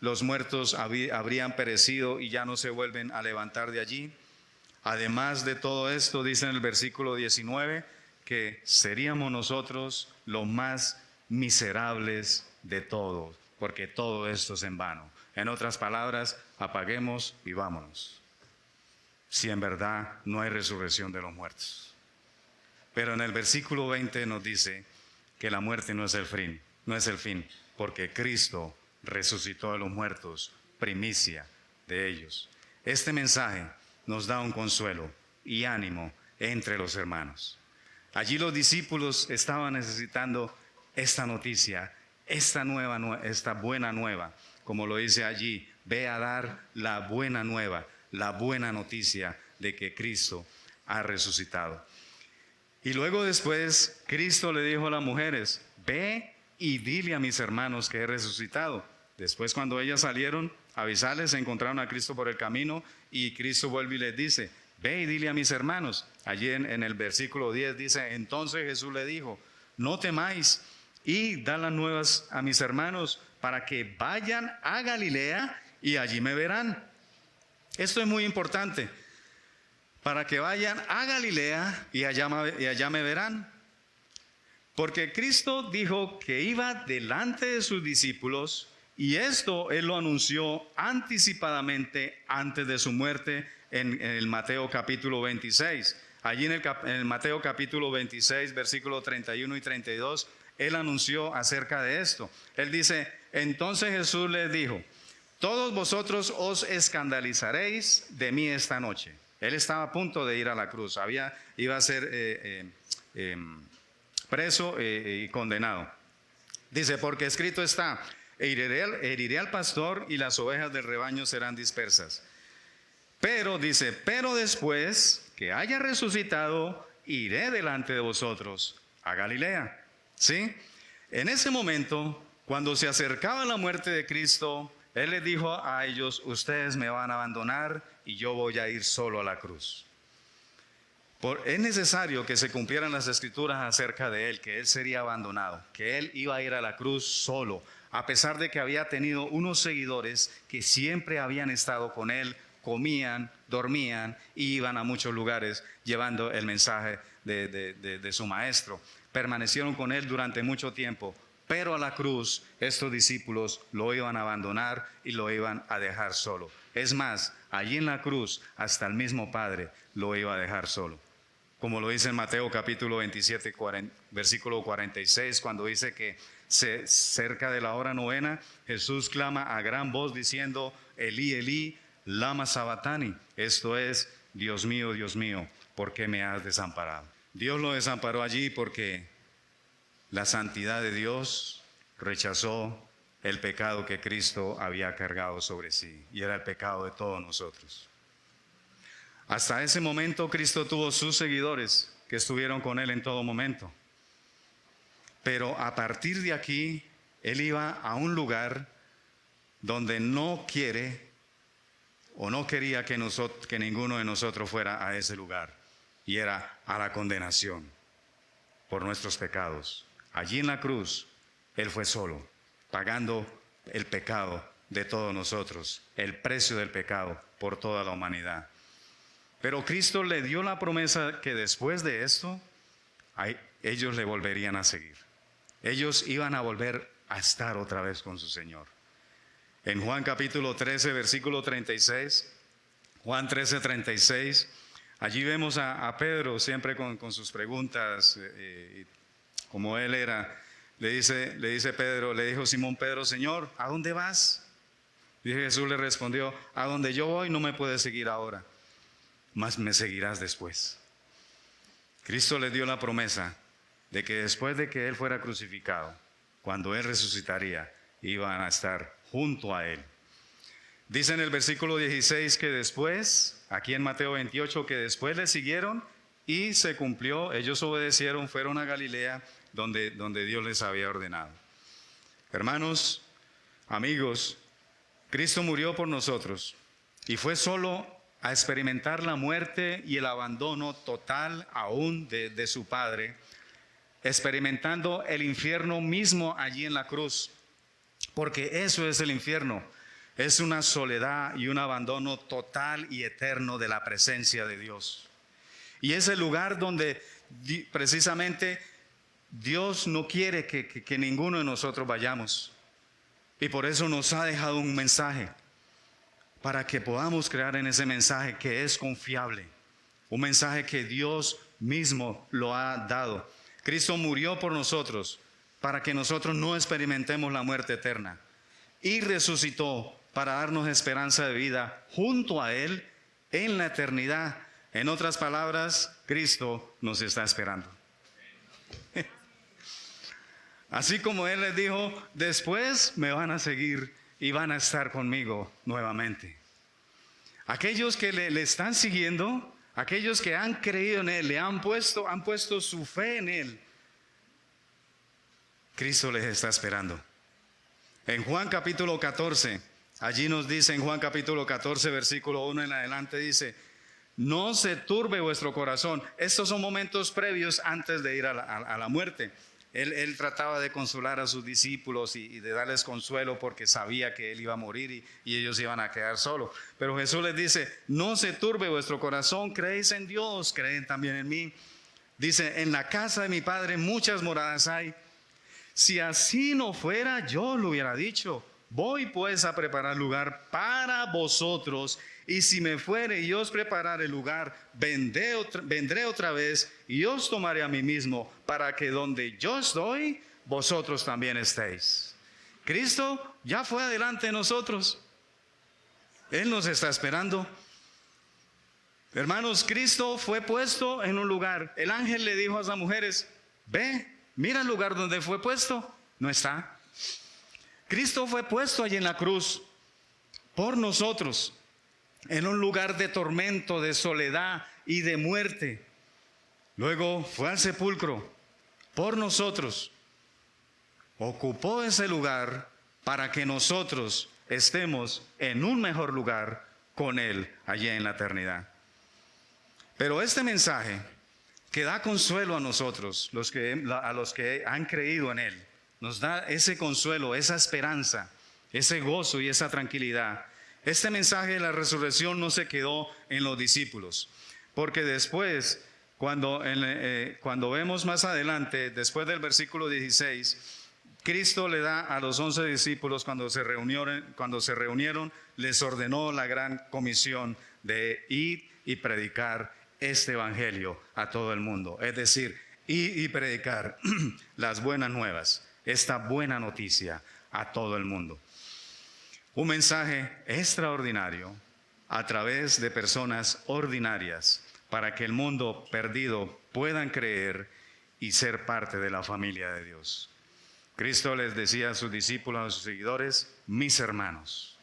los muertos habrían perecido y ya no se vuelven a levantar de allí. Además de todo esto, dice en el versículo 19, que seríamos nosotros los más miserables de todos, porque todo esto es en vano. En otras palabras, apaguemos y vámonos, si en verdad no hay resurrección de los muertos. Pero en el versículo 20 nos dice que la muerte no es el fin, porque Cristo resucitó de los muertos, primicia de ellos. Este mensaje nos da un consuelo y ánimo entre los hermanos. Allí los discípulos estaban necesitando esta noticia, esta buena nueva, como lo dice allí, ve a dar la buena nueva, la buena noticia de que Cristo ha resucitado. Y luego después Cristo le dijo a las mujeres, ve y dile a mis hermanos que he resucitado. Después cuando ellas salieron a avisarles, encontraron a Cristo por el camino y Cristo vuelve y les dice, ve y dile a mis hermanos. Allí en el versículo 10 dice, entonces Jesús le dijo, no temáis, y dad las nuevas a mis hermanos para que vayan a Galilea y allí me verán. Esto es muy importante, para que vayan a Galilea y allá me verán. Porque Cristo dijo que iba delante de sus discípulos y esto Él lo anunció anticipadamente antes de su muerte en el Mateo capítulo 26. Allí en el Mateo capítulo 26, versículos 31 y 32, Él anunció acerca de esto. Él dice, entonces Jesús les dijo, todos vosotros os escandalizaréis de mí esta noche. Él estaba a punto de ir a la cruz, iba a ser preso y condenado. Dice, porque escrito está, heriré al pastor y las ovejas del rebaño serán dispersas. Pero dice, pero después que haya resucitado, iré delante de vosotros a Galilea. ¿Sí? En ese momento, cuando se acercaba la muerte de Cristo, Él les dijo a ellos, ustedes me van a abandonar y yo voy a ir solo a la cruz. Es necesario que se cumplieran las escrituras acerca de Él, que Él sería abandonado, que Él iba a ir a la cruz solo, a pesar de que había tenido unos seguidores que siempre habían estado con Él, comían, dormían y iban a muchos lugares llevando el mensaje de su maestro. Permanecieron con Él durante mucho tiempo, pero a la cruz estos discípulos lo iban a abandonar y lo iban a dejar solo. Es más, allí en la cruz hasta el mismo Padre lo iba a dejar solo. Como lo dice en Mateo capítulo 27, versículo 46, cuando dice que cerca de la hora novena, Jesús clama a gran voz diciendo, Elí, Elí, lama sabatani. Esto es, Dios mío, ¿por qué me has desamparado? Dios lo desamparó allí porque la santidad de Dios rechazó el pecado que Cristo había cargado sobre sí, y era el pecado de todos nosotros. Hasta ese momento Cristo tuvo sus seguidores que estuvieron con Él en todo momento. Pero a partir de aquí, Él iba a un lugar donde no quiere o no quería que ninguno de nosotros fuera a ese lugar. Y era a la condenación por nuestros pecados. Allí en la cruz, Él fue solo, pagando el pecado de todos nosotros, el precio del pecado por toda la humanidad. Pero Cristo le dio la promesa que después de esto, ellos le volverían a seguir. Ellos iban a volver a estar otra vez con su Señor. En Juan capítulo 13, versículo 36, Juan 13, 36, allí vemos a Pedro siempre con sus preguntas, como él era. Le dice Pedro, le dijo Simón Pedro, Señor, ¿a dónde vas? Y Jesús le respondió, a donde yo voy no me puedes seguir ahora, mas me seguirás después. Cristo le dio la promesa de que después de que Él fuera crucificado, cuando Él resucitaría, iban a estar junto a Él. Dice en el versículo 16 que después, aquí en Mateo 28, que después le siguieron y se cumplió, ellos obedecieron, fueron a Galilea, donde Dios les había ordenado. Hermanos, amigos, Cristo murió por nosotros y fue solo a experimentar la muerte y el abandono total aún de su Padre, experimentando el infierno mismo allí en la cruz, porque eso es el infierno, es una soledad y un abandono total y eterno de la presencia de Dios. Y es el lugar donde precisamente Dios no quiere que ninguno de nosotros vayamos. Y por eso nos ha dejado un mensaje, para que podamos creer en ese mensaje que es confiable, un mensaje que Dios mismo lo ha dado. Cristo murió por nosotros, para que nosotros no experimentemos la muerte eterna, y resucitó para darnos esperanza de vida junto a Él en la eternidad. En otras palabras, Cristo nos está esperando. Así como Él les dijo, después me van a seguir y van a estar conmigo nuevamente. Aquellos que le están siguiendo, aquellos que han creído en Él, han puesto su fe en Él, Cristo les está esperando. En Juan capítulo 14, allí nos dice en Juan capítulo 14, versículo 1 en adelante, dice, no se turbe vuestro corazón. Estos son momentos previos antes de ir a la muerte. Él trataba de consolar a sus discípulos y de darles consuelo porque sabía que Él iba a morir y ellos iban a quedar solos. Pero Jesús les dice, no se turbe vuestro corazón, creéis en Dios, creen también en mí. Dice, en la casa de mi Padre muchas moradas hay. Si así no fuera, yo lo hubiera dicho. Voy pues a preparar lugar para vosotros. Y si me fuere y os preparare el lugar, vendré otra vez y os tomaré a mí mismo, para que donde yo estoy, vosotros también estéis. Cristo ya fue adelante de nosotros. Él nos está esperando. Hermanos, Cristo fue puesto en un lugar. El ángel le dijo a esas mujeres, ve, mira el lugar donde fue puesto. No está. Cristo fue puesto allí en la cruz por nosotros, en un lugar de tormento, de soledad y de muerte. Luego fue al sepulcro por nosotros. Ocupó ese lugar para que nosotros estemos en un mejor lugar con Él allá en la eternidad. Pero este mensaje que da consuelo a nosotros, a los que han creído en Él, nos da ese consuelo, esa esperanza, ese gozo y esa tranquilidad. Este mensaje de la resurrección no se quedó en los discípulos, porque después, cuando vemos más adelante, después del versículo 16, Cristo le da a los 11 discípulos cuando se reunieron, les ordenó la gran comisión de ir y predicar este evangelio a todo el mundo. Es decir, ir y predicar las buenas nuevas, esta buena noticia a todo el mundo. Un mensaje extraordinario a través de personas ordinarias para que el mundo perdido puedan creer y ser parte de la familia de Dios. Cristo les decía a sus discípulos, a sus seguidores, mis hermanos.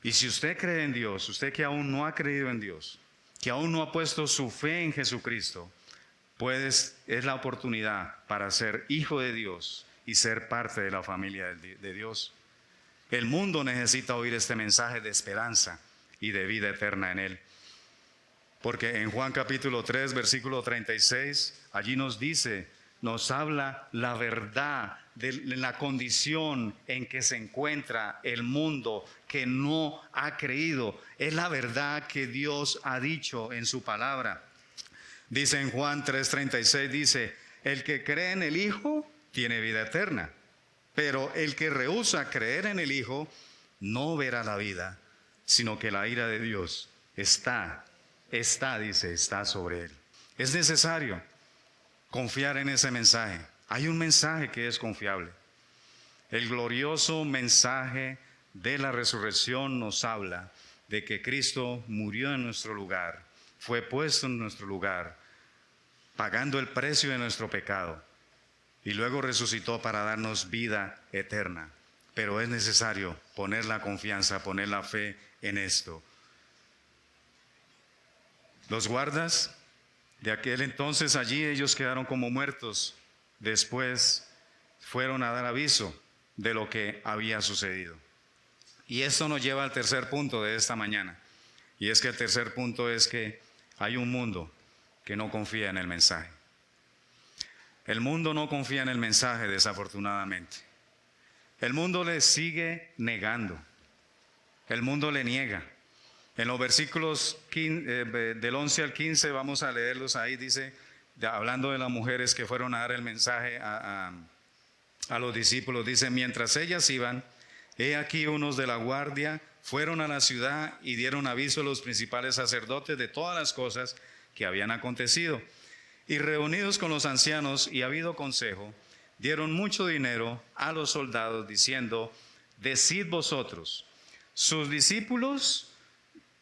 Y si usted cree en Dios, usted que aún no ha creído en Dios, que aún no ha puesto su fe en Jesucristo, es la oportunidad para ser hijo de Dios y ser parte de la familia de Dios. El mundo necesita oír este mensaje de esperanza y de vida eterna en Él. Porque en Juan capítulo 3, versículo 36, allí nos habla la verdad de la condición en que se encuentra el mundo que no ha creído. Es la verdad que Dios ha dicho en su palabra. Dice en Juan 3:36, dice, el que cree en el Hijo tiene vida eterna, pero el que rehúsa creer en el Hijo no verá la vida, sino que la ira de Dios está sobre él. Es necesario confiar en ese mensaje. Hay un mensaje que es confiable. El glorioso mensaje de la resurrección nos habla de que Cristo murió en nuestro lugar, fue puesto en nuestro lugar, pagando el precio de nuestro pecado, y luego resucitó para darnos vida eterna. Pero es necesario poner la confianza, poner la fe en esto. Los guardas de aquel entonces allí, ellos quedaron como muertos. Después fueron a dar aviso de lo que había sucedido. Y esto nos lleva al tercer punto de esta mañana. Y es que el tercer punto es que hay un mundo que no confía en el mensaje. El mundo no confía en el mensaje, desafortunadamente. El mundo le sigue negando. El mundo le niega. En los versículos del 11 al 15, vamos a leerlos ahí, dice, hablando de las mujeres que fueron a dar el mensaje a los discípulos, dice, mientras ellas iban, he aquí unos de la guardia fueron a la ciudad y dieron aviso a los principales sacerdotes de todas las cosas que habían acontecido. Y reunidos con los ancianos y habido consejo, dieron mucho dinero a los soldados, diciendo, decid vosotros, sus discípulos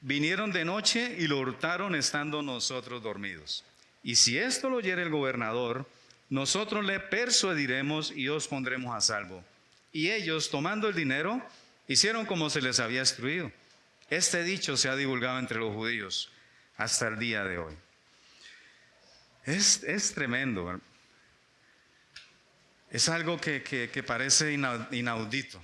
vinieron de noche y lo hurtaron estando nosotros dormidos. Y si esto lo oyere el gobernador, nosotros le persuadiremos y os pondremos a salvo. Y ellos, tomando el dinero, hicieron como se les había instruido. Este dicho se ha divulgado entre los judíos hasta el día de hoy. Es tremendo. Es algo que parece inaudito.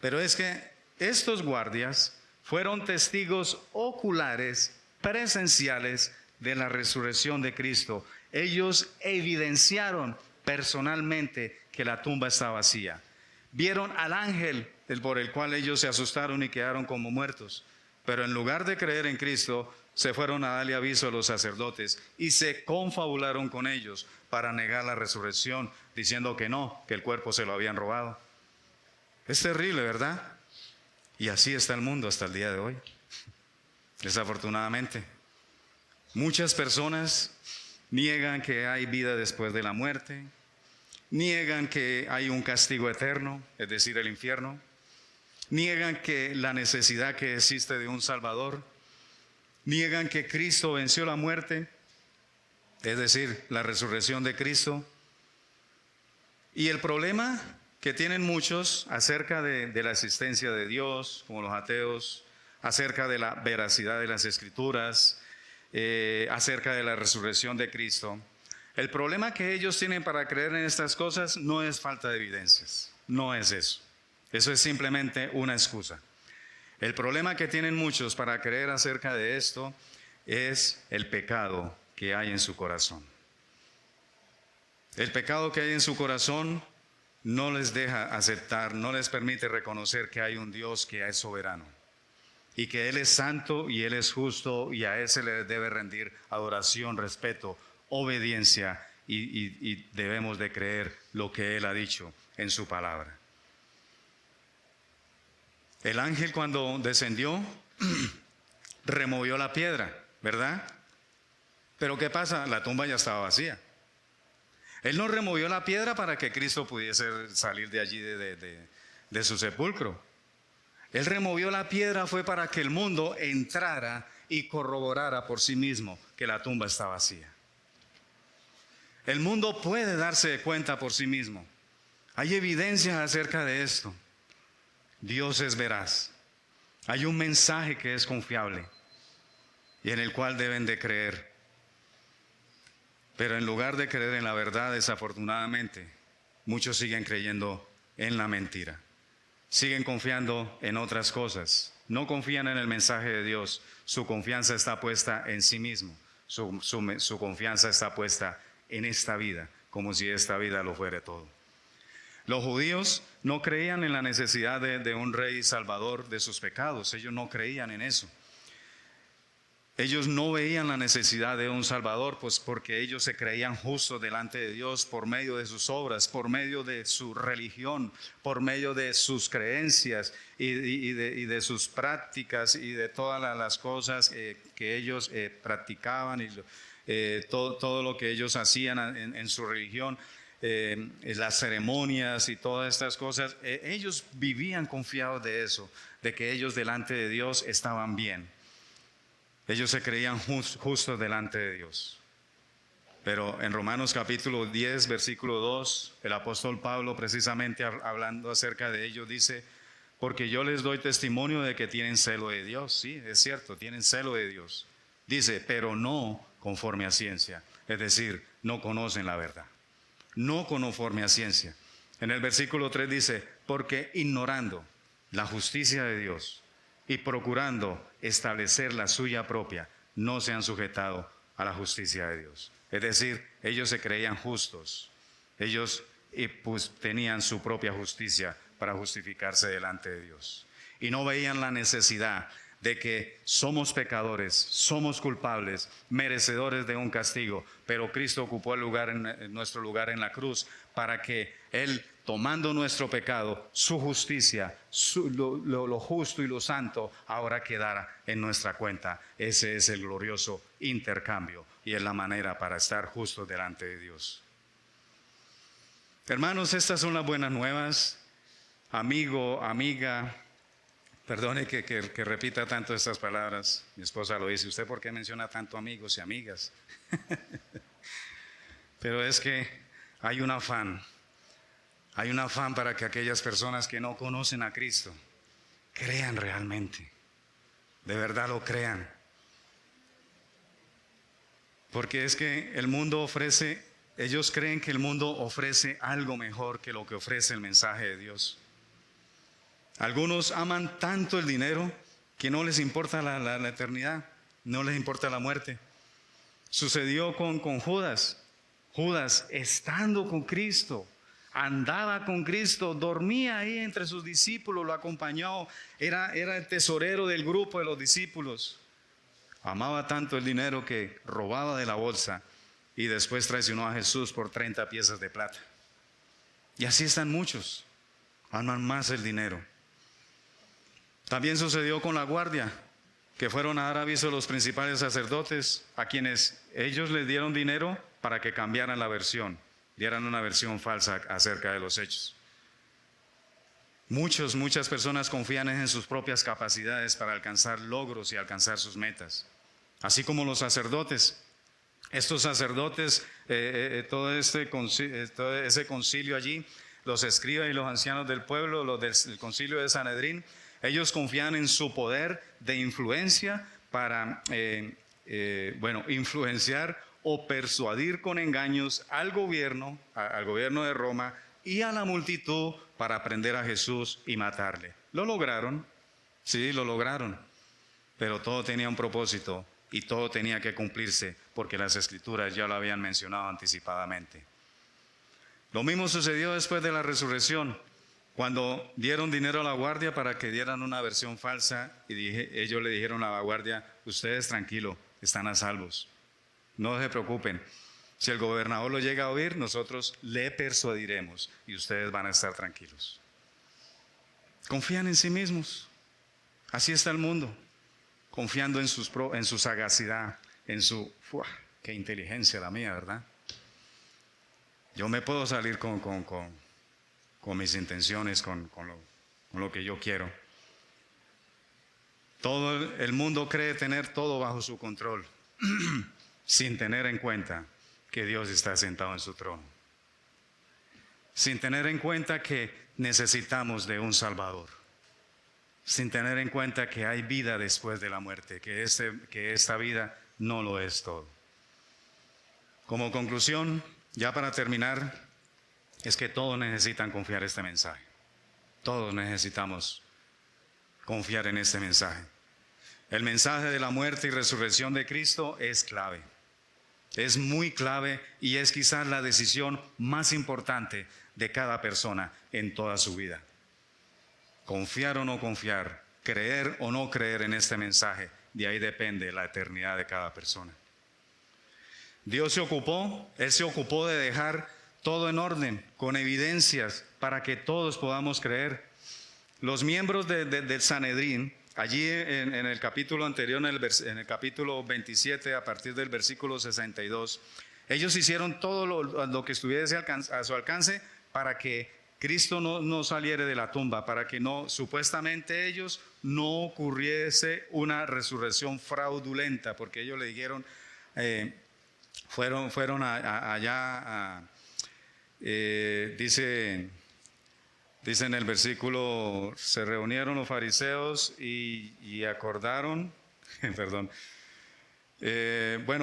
Pero es que estos guardias fueron testigos oculares, presenciales de la resurrección de Cristo. Ellos evidenciaron personalmente que la tumba estaba vacía. Vieron al ángel por el cual ellos se asustaron y quedaron como muertos. Pero en lugar de creer en Cristo, se fueron a darle aviso a los sacerdotes y se confabularon con ellos para negar la resurrección, diciendo que no, que el cuerpo se lo habían robado. Es terrible, ¿verdad? Y así está el mundo hasta el día de hoy, desafortunadamente. Muchas personas niegan que hay vida después de la muerte, niegan que hay un castigo eterno, es decir, el infierno, niegan que la necesidad que existe de un Salvador, niegan que Cristo venció la muerte, es decir, la resurrección de Cristo. Y el problema que tienen muchos acerca de la existencia de Dios, como los ateos, acerca de la veracidad de las Escrituras, acerca de la resurrección de Cristo. El problema que ellos tienen para creer en estas cosas no es falta de evidencias, no es eso. Eso es simplemente una excusa. El problema que tienen muchos para creer acerca de esto es el pecado que hay en su corazón. El pecado que hay en su corazón no les deja aceptar, no les permite reconocer que hay un Dios que es soberano y que Él es santo y Él es justo y a Él se le debe rendir adoración, respeto, obediencia y debemos de creer lo que Él ha dicho en su palabra. El ángel cuando descendió removió la piedra, ¿verdad? Pero ¿qué pasa? La tumba ya estaba vacía. Él no removió la piedra para que Cristo pudiese salir de allí de su sepulcro. Él removió la piedra fue para que el mundo entrara y corroborara por sí mismo que la tumba está vacía. El mundo puede darse cuenta por sí mismo. Hay evidencias acerca de esto. Dios es veraz. Hay un mensaje que es confiable. y en el cual deben de creer. Pero en lugar de creer en la verdad, desafortunadamente, muchos siguen creyendo en la mentira. Siguen confiando en otras cosas. No confían en el mensaje de Dios. Su confianza está puesta en sí mismo. Su confianza está puesta en esta vida, como si esta vida lo fuera todo. Los judíos no creían en la necesidad de un rey salvador de sus pecados. Ellos no creían en eso. Ellos no veían la necesidad de un Salvador, pues porque ellos se creían justos delante de Dios por medio de sus obras, por medio de su religión, por medio de sus creencias y de sus prácticas y de todas las cosas que ellos practicaban y todo lo que ellos hacían en su religión, las ceremonias y todas estas cosas. Ellos vivían confiados de eso, de que ellos delante de Dios estaban bien. Ellos se creían justos delante de Dios. Pero en Romanos capítulo 10, versículo 2, el apóstol Pablo, precisamente hablando acerca de ellos, dice: porque yo les doy testimonio de que tienen celo de Dios. Sí, es cierto, tienen celo de Dios. Dice, pero no conforme a ciencia. Es decir, no conocen la verdad. No conforme a ciencia. En el versículo 3 dice, porque ignorando la justicia de Dios y procurando establecer la suya propia, no se han sujetado a la justicia de Dios. Es decir, ellos se creían justos. Ellos pues tenían su propia justicia para justificarse delante de Dios. Y no veían la necesidad de que somos pecadores, somos culpables, merecedores de un castigo, pero Cristo ocupó el lugar en nuestro lugar en la cruz para que Él, tomando nuestro pecado, su justicia, lo justo y lo santo, ahora quedara en nuestra cuenta. Ese es el glorioso intercambio y es la manera para estar justos delante de Dios. Hermanos, estas son las buenas nuevas. Amigo, amiga, perdone que repita tanto estas palabras. Mi esposa lo dice, ¿usted por qué menciona tanto amigos y amigas? Pero es que hay un afán para que aquellas personas que no conocen a Cristo crean realmente, de verdad lo crean. Porque es que el mundo ofrece, ellos creen que el mundo ofrece algo mejor que lo que ofrece el mensaje de Dios. Algunos aman tanto el dinero que no les importa la eternidad, no les importa la muerte. Sucedió con Judas. Judas, estando con Cristo, andaba con Cristo, dormía ahí entre sus discípulos, lo acompañó, era el tesorero del grupo de los discípulos. Amaba tanto el dinero que robaba de la bolsa y después traicionó a Jesús por 30 piezas de plata. Y así están muchos, aman más el dinero. También sucedió con la guardia, que fueron a dar aviso a los principales sacerdotes, a quienes ellos les dieron dinero para que cambiaran la versión, dieran una versión falsa acerca de los hechos. Muchas personas confían en sus propias capacidades para alcanzar logros y alcanzar sus metas. Así como los sacerdotes. Estos sacerdotes, todo ese concilio allí, los escribas y los ancianos del pueblo, los del concilio de Sanedrín, ellos confían en su poder de influencia para influenciar o persuadir con engaños al gobierno de Roma y a la multitud para prender a Jesús y matarle. Lo lograron, sí, lo lograron, pero todo tenía un propósito y todo tenía que cumplirse porque las Escrituras ya lo habían mencionado anticipadamente. Lo mismo sucedió después de la resurrección, cuando dieron dinero a la guardia para que dieran una versión falsa y ellos le dijeron a la guardia, ustedes tranquilos, están a salvos, no se preocupen. Si el gobernador lo llega a oír, nosotros le persuadiremos y ustedes van a estar tranquilos. Confían en sí mismos. Así está el mundo, confiando en su sagacidad, en su... ¡Qué inteligencia la mía!, ¿verdad? Yo me puedo salir con mis intenciones, con lo que yo quiero. Todo el mundo cree tener todo bajo su control, sin tener en cuenta que Dios está sentado en su trono, sin tener en cuenta que necesitamos de un Salvador, sin tener en cuenta que hay vida después de la muerte, que esta vida no lo es todo. Como conclusión, ya para terminar, es que todos necesitan confiar este mensaje. Todos necesitamos confiar en este mensaje. El mensaje de la muerte y resurrección de Cristo es clave. Es muy clave y es quizás la decisión más importante de cada persona en toda su vida. Confiar o no confiar, creer o no creer en este mensaje, de ahí depende la eternidad de cada persona. Él se ocupó de dejar todo en orden, con evidencias, para que todos podamos creer. Los miembros del Sanedrín, allí en el capítulo anterior, en el capítulo 27, a partir del versículo 62, ellos hicieron todo lo que estuviese a su alcance para que Cristo no saliera de la tumba, para que supuestamente ellos no ocurriese una resurrección fraudulenta, porque ellos le dijeron, fueron allá, dice en el versículo, se reunieron los fariseos y acordaron, perdón,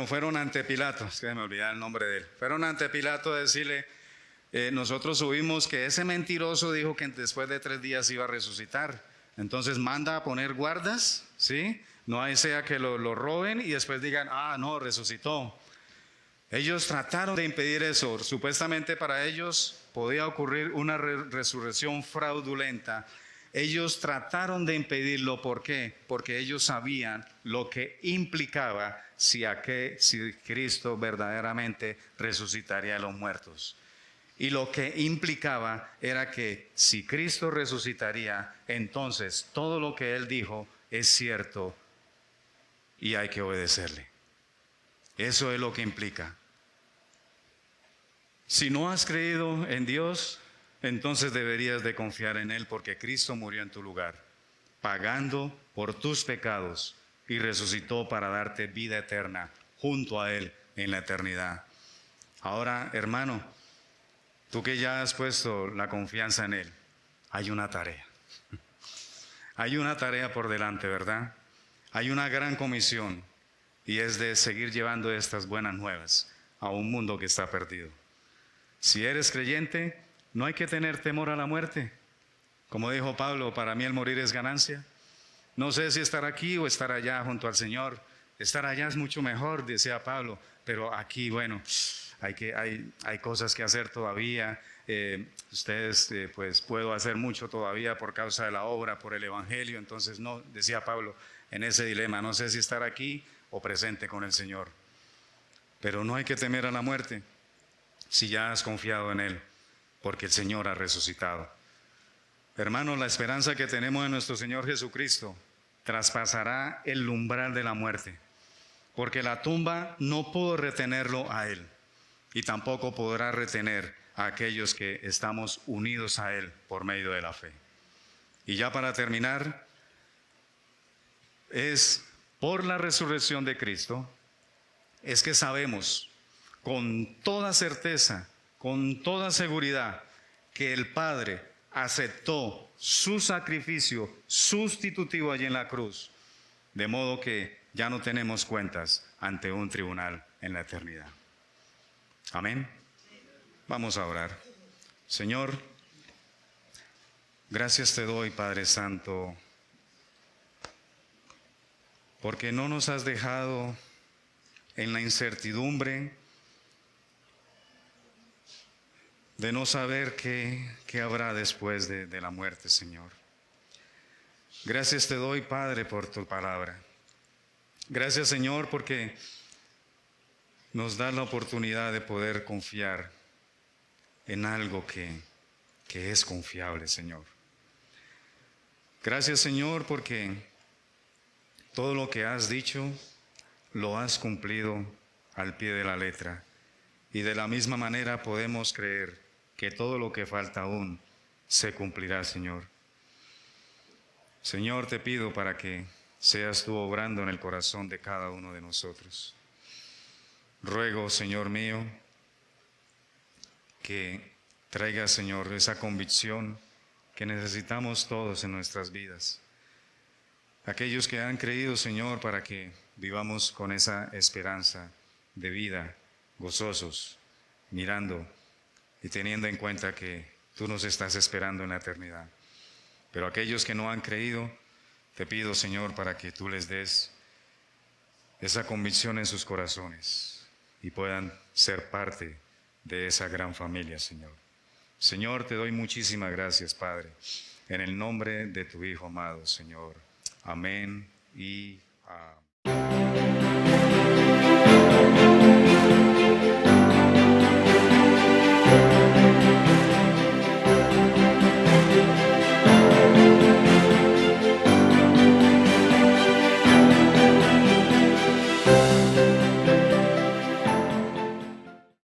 fueron ante Pilato, es que me olvidé el nombre de él, fueron ante Pilato a decirle, nosotros subimos que ese mentiroso dijo que después de 3 días iba a resucitar, entonces manda a poner guardas, ¿sí? No hay sea que lo roben y después digan, no, resucitó. Ellos trataron de impedir eso, supuestamente para ellos podía ocurrir una resurrección fraudulenta. Ellos trataron de impedirlo, ¿por qué? Porque ellos sabían lo que implicaba si Cristo verdaderamente resucitaría a los muertos. Y lo que implicaba era que si Cristo resucitaría, entonces todo lo que Él dijo es cierto y hay que obedecerle. Eso es lo que implica. Si no has creído en Dios, entonces deberías de confiar en Él, porque Cristo murió en tu lugar, pagando por tus pecados y resucitó para darte vida eterna junto a Él en la eternidad. Ahora, hermano, tú que ya has puesto la confianza en Él, hay una tarea. Hay una tarea por delante, ¿verdad? Hay una gran comisión y es de seguir llevando estas buenas nuevas a un mundo que está perdido. Si eres creyente, no hay que tener temor a la muerte. Como dijo Pablo, para mí el morir es ganancia. No sé si estar aquí o estar allá junto al Señor. Estar allá es mucho mejor, decía Pablo, pero aquí, bueno, hay cosas que hacer todavía. Pues puedo hacer mucho todavía por causa de la obra, por el Evangelio. Entonces no, decía Pablo, en ese dilema, no sé si estar aquí o presente con el Señor. Pero no hay que temer a la muerte si ya has confiado en Él, porque el Señor ha resucitado. Hermanos, la esperanza que tenemos en nuestro Señor Jesucristo traspasará el umbral de la muerte, porque la tumba no pudo retenerlo a Él y tampoco podrá retener a aquellos que estamos unidos a Él por medio de la fe. Y ya para terminar, es por la resurrección de Cristo, es que sabemos con toda certeza, con toda seguridad, que el Padre aceptó su sacrificio sustitutivo allí en la cruz, de modo que ya no tenemos cuentas ante un tribunal en la eternidad. Amén. Vamos a orar. Señor, gracias te doy, Padre Santo, porque no nos has dejado en la incertidumbre de no saber qué habrá después de la muerte, Señor. Gracias te doy, Padre, por tu palabra. Gracias, Señor, porque nos da la oportunidad de poder confiar en algo que es confiable, Señor. Gracias, Señor, porque todo lo que has dicho lo has cumplido al pie de la letra. Y de la misma manera podemos creer que todo lo que falta aún se cumplirá, Señor. Señor, te pido para que seas tú obrando en el corazón de cada uno de nosotros. Ruego, Señor mío, que traiga, Señor, esa convicción que necesitamos todos en nuestras vidas. Aquellos que han creído, Señor, para que vivamos con esa esperanza de vida, gozosos, mirando y teniendo en cuenta que tú nos estás esperando en la eternidad. Pero aquellos que no han creído, te pido, Señor, para que tú les des esa convicción en sus corazones y puedan ser parte de esa gran familia, Señor. Señor, te doy muchísimas gracias, Padre, en el nombre de tu Hijo amado, Señor. Amén y amén.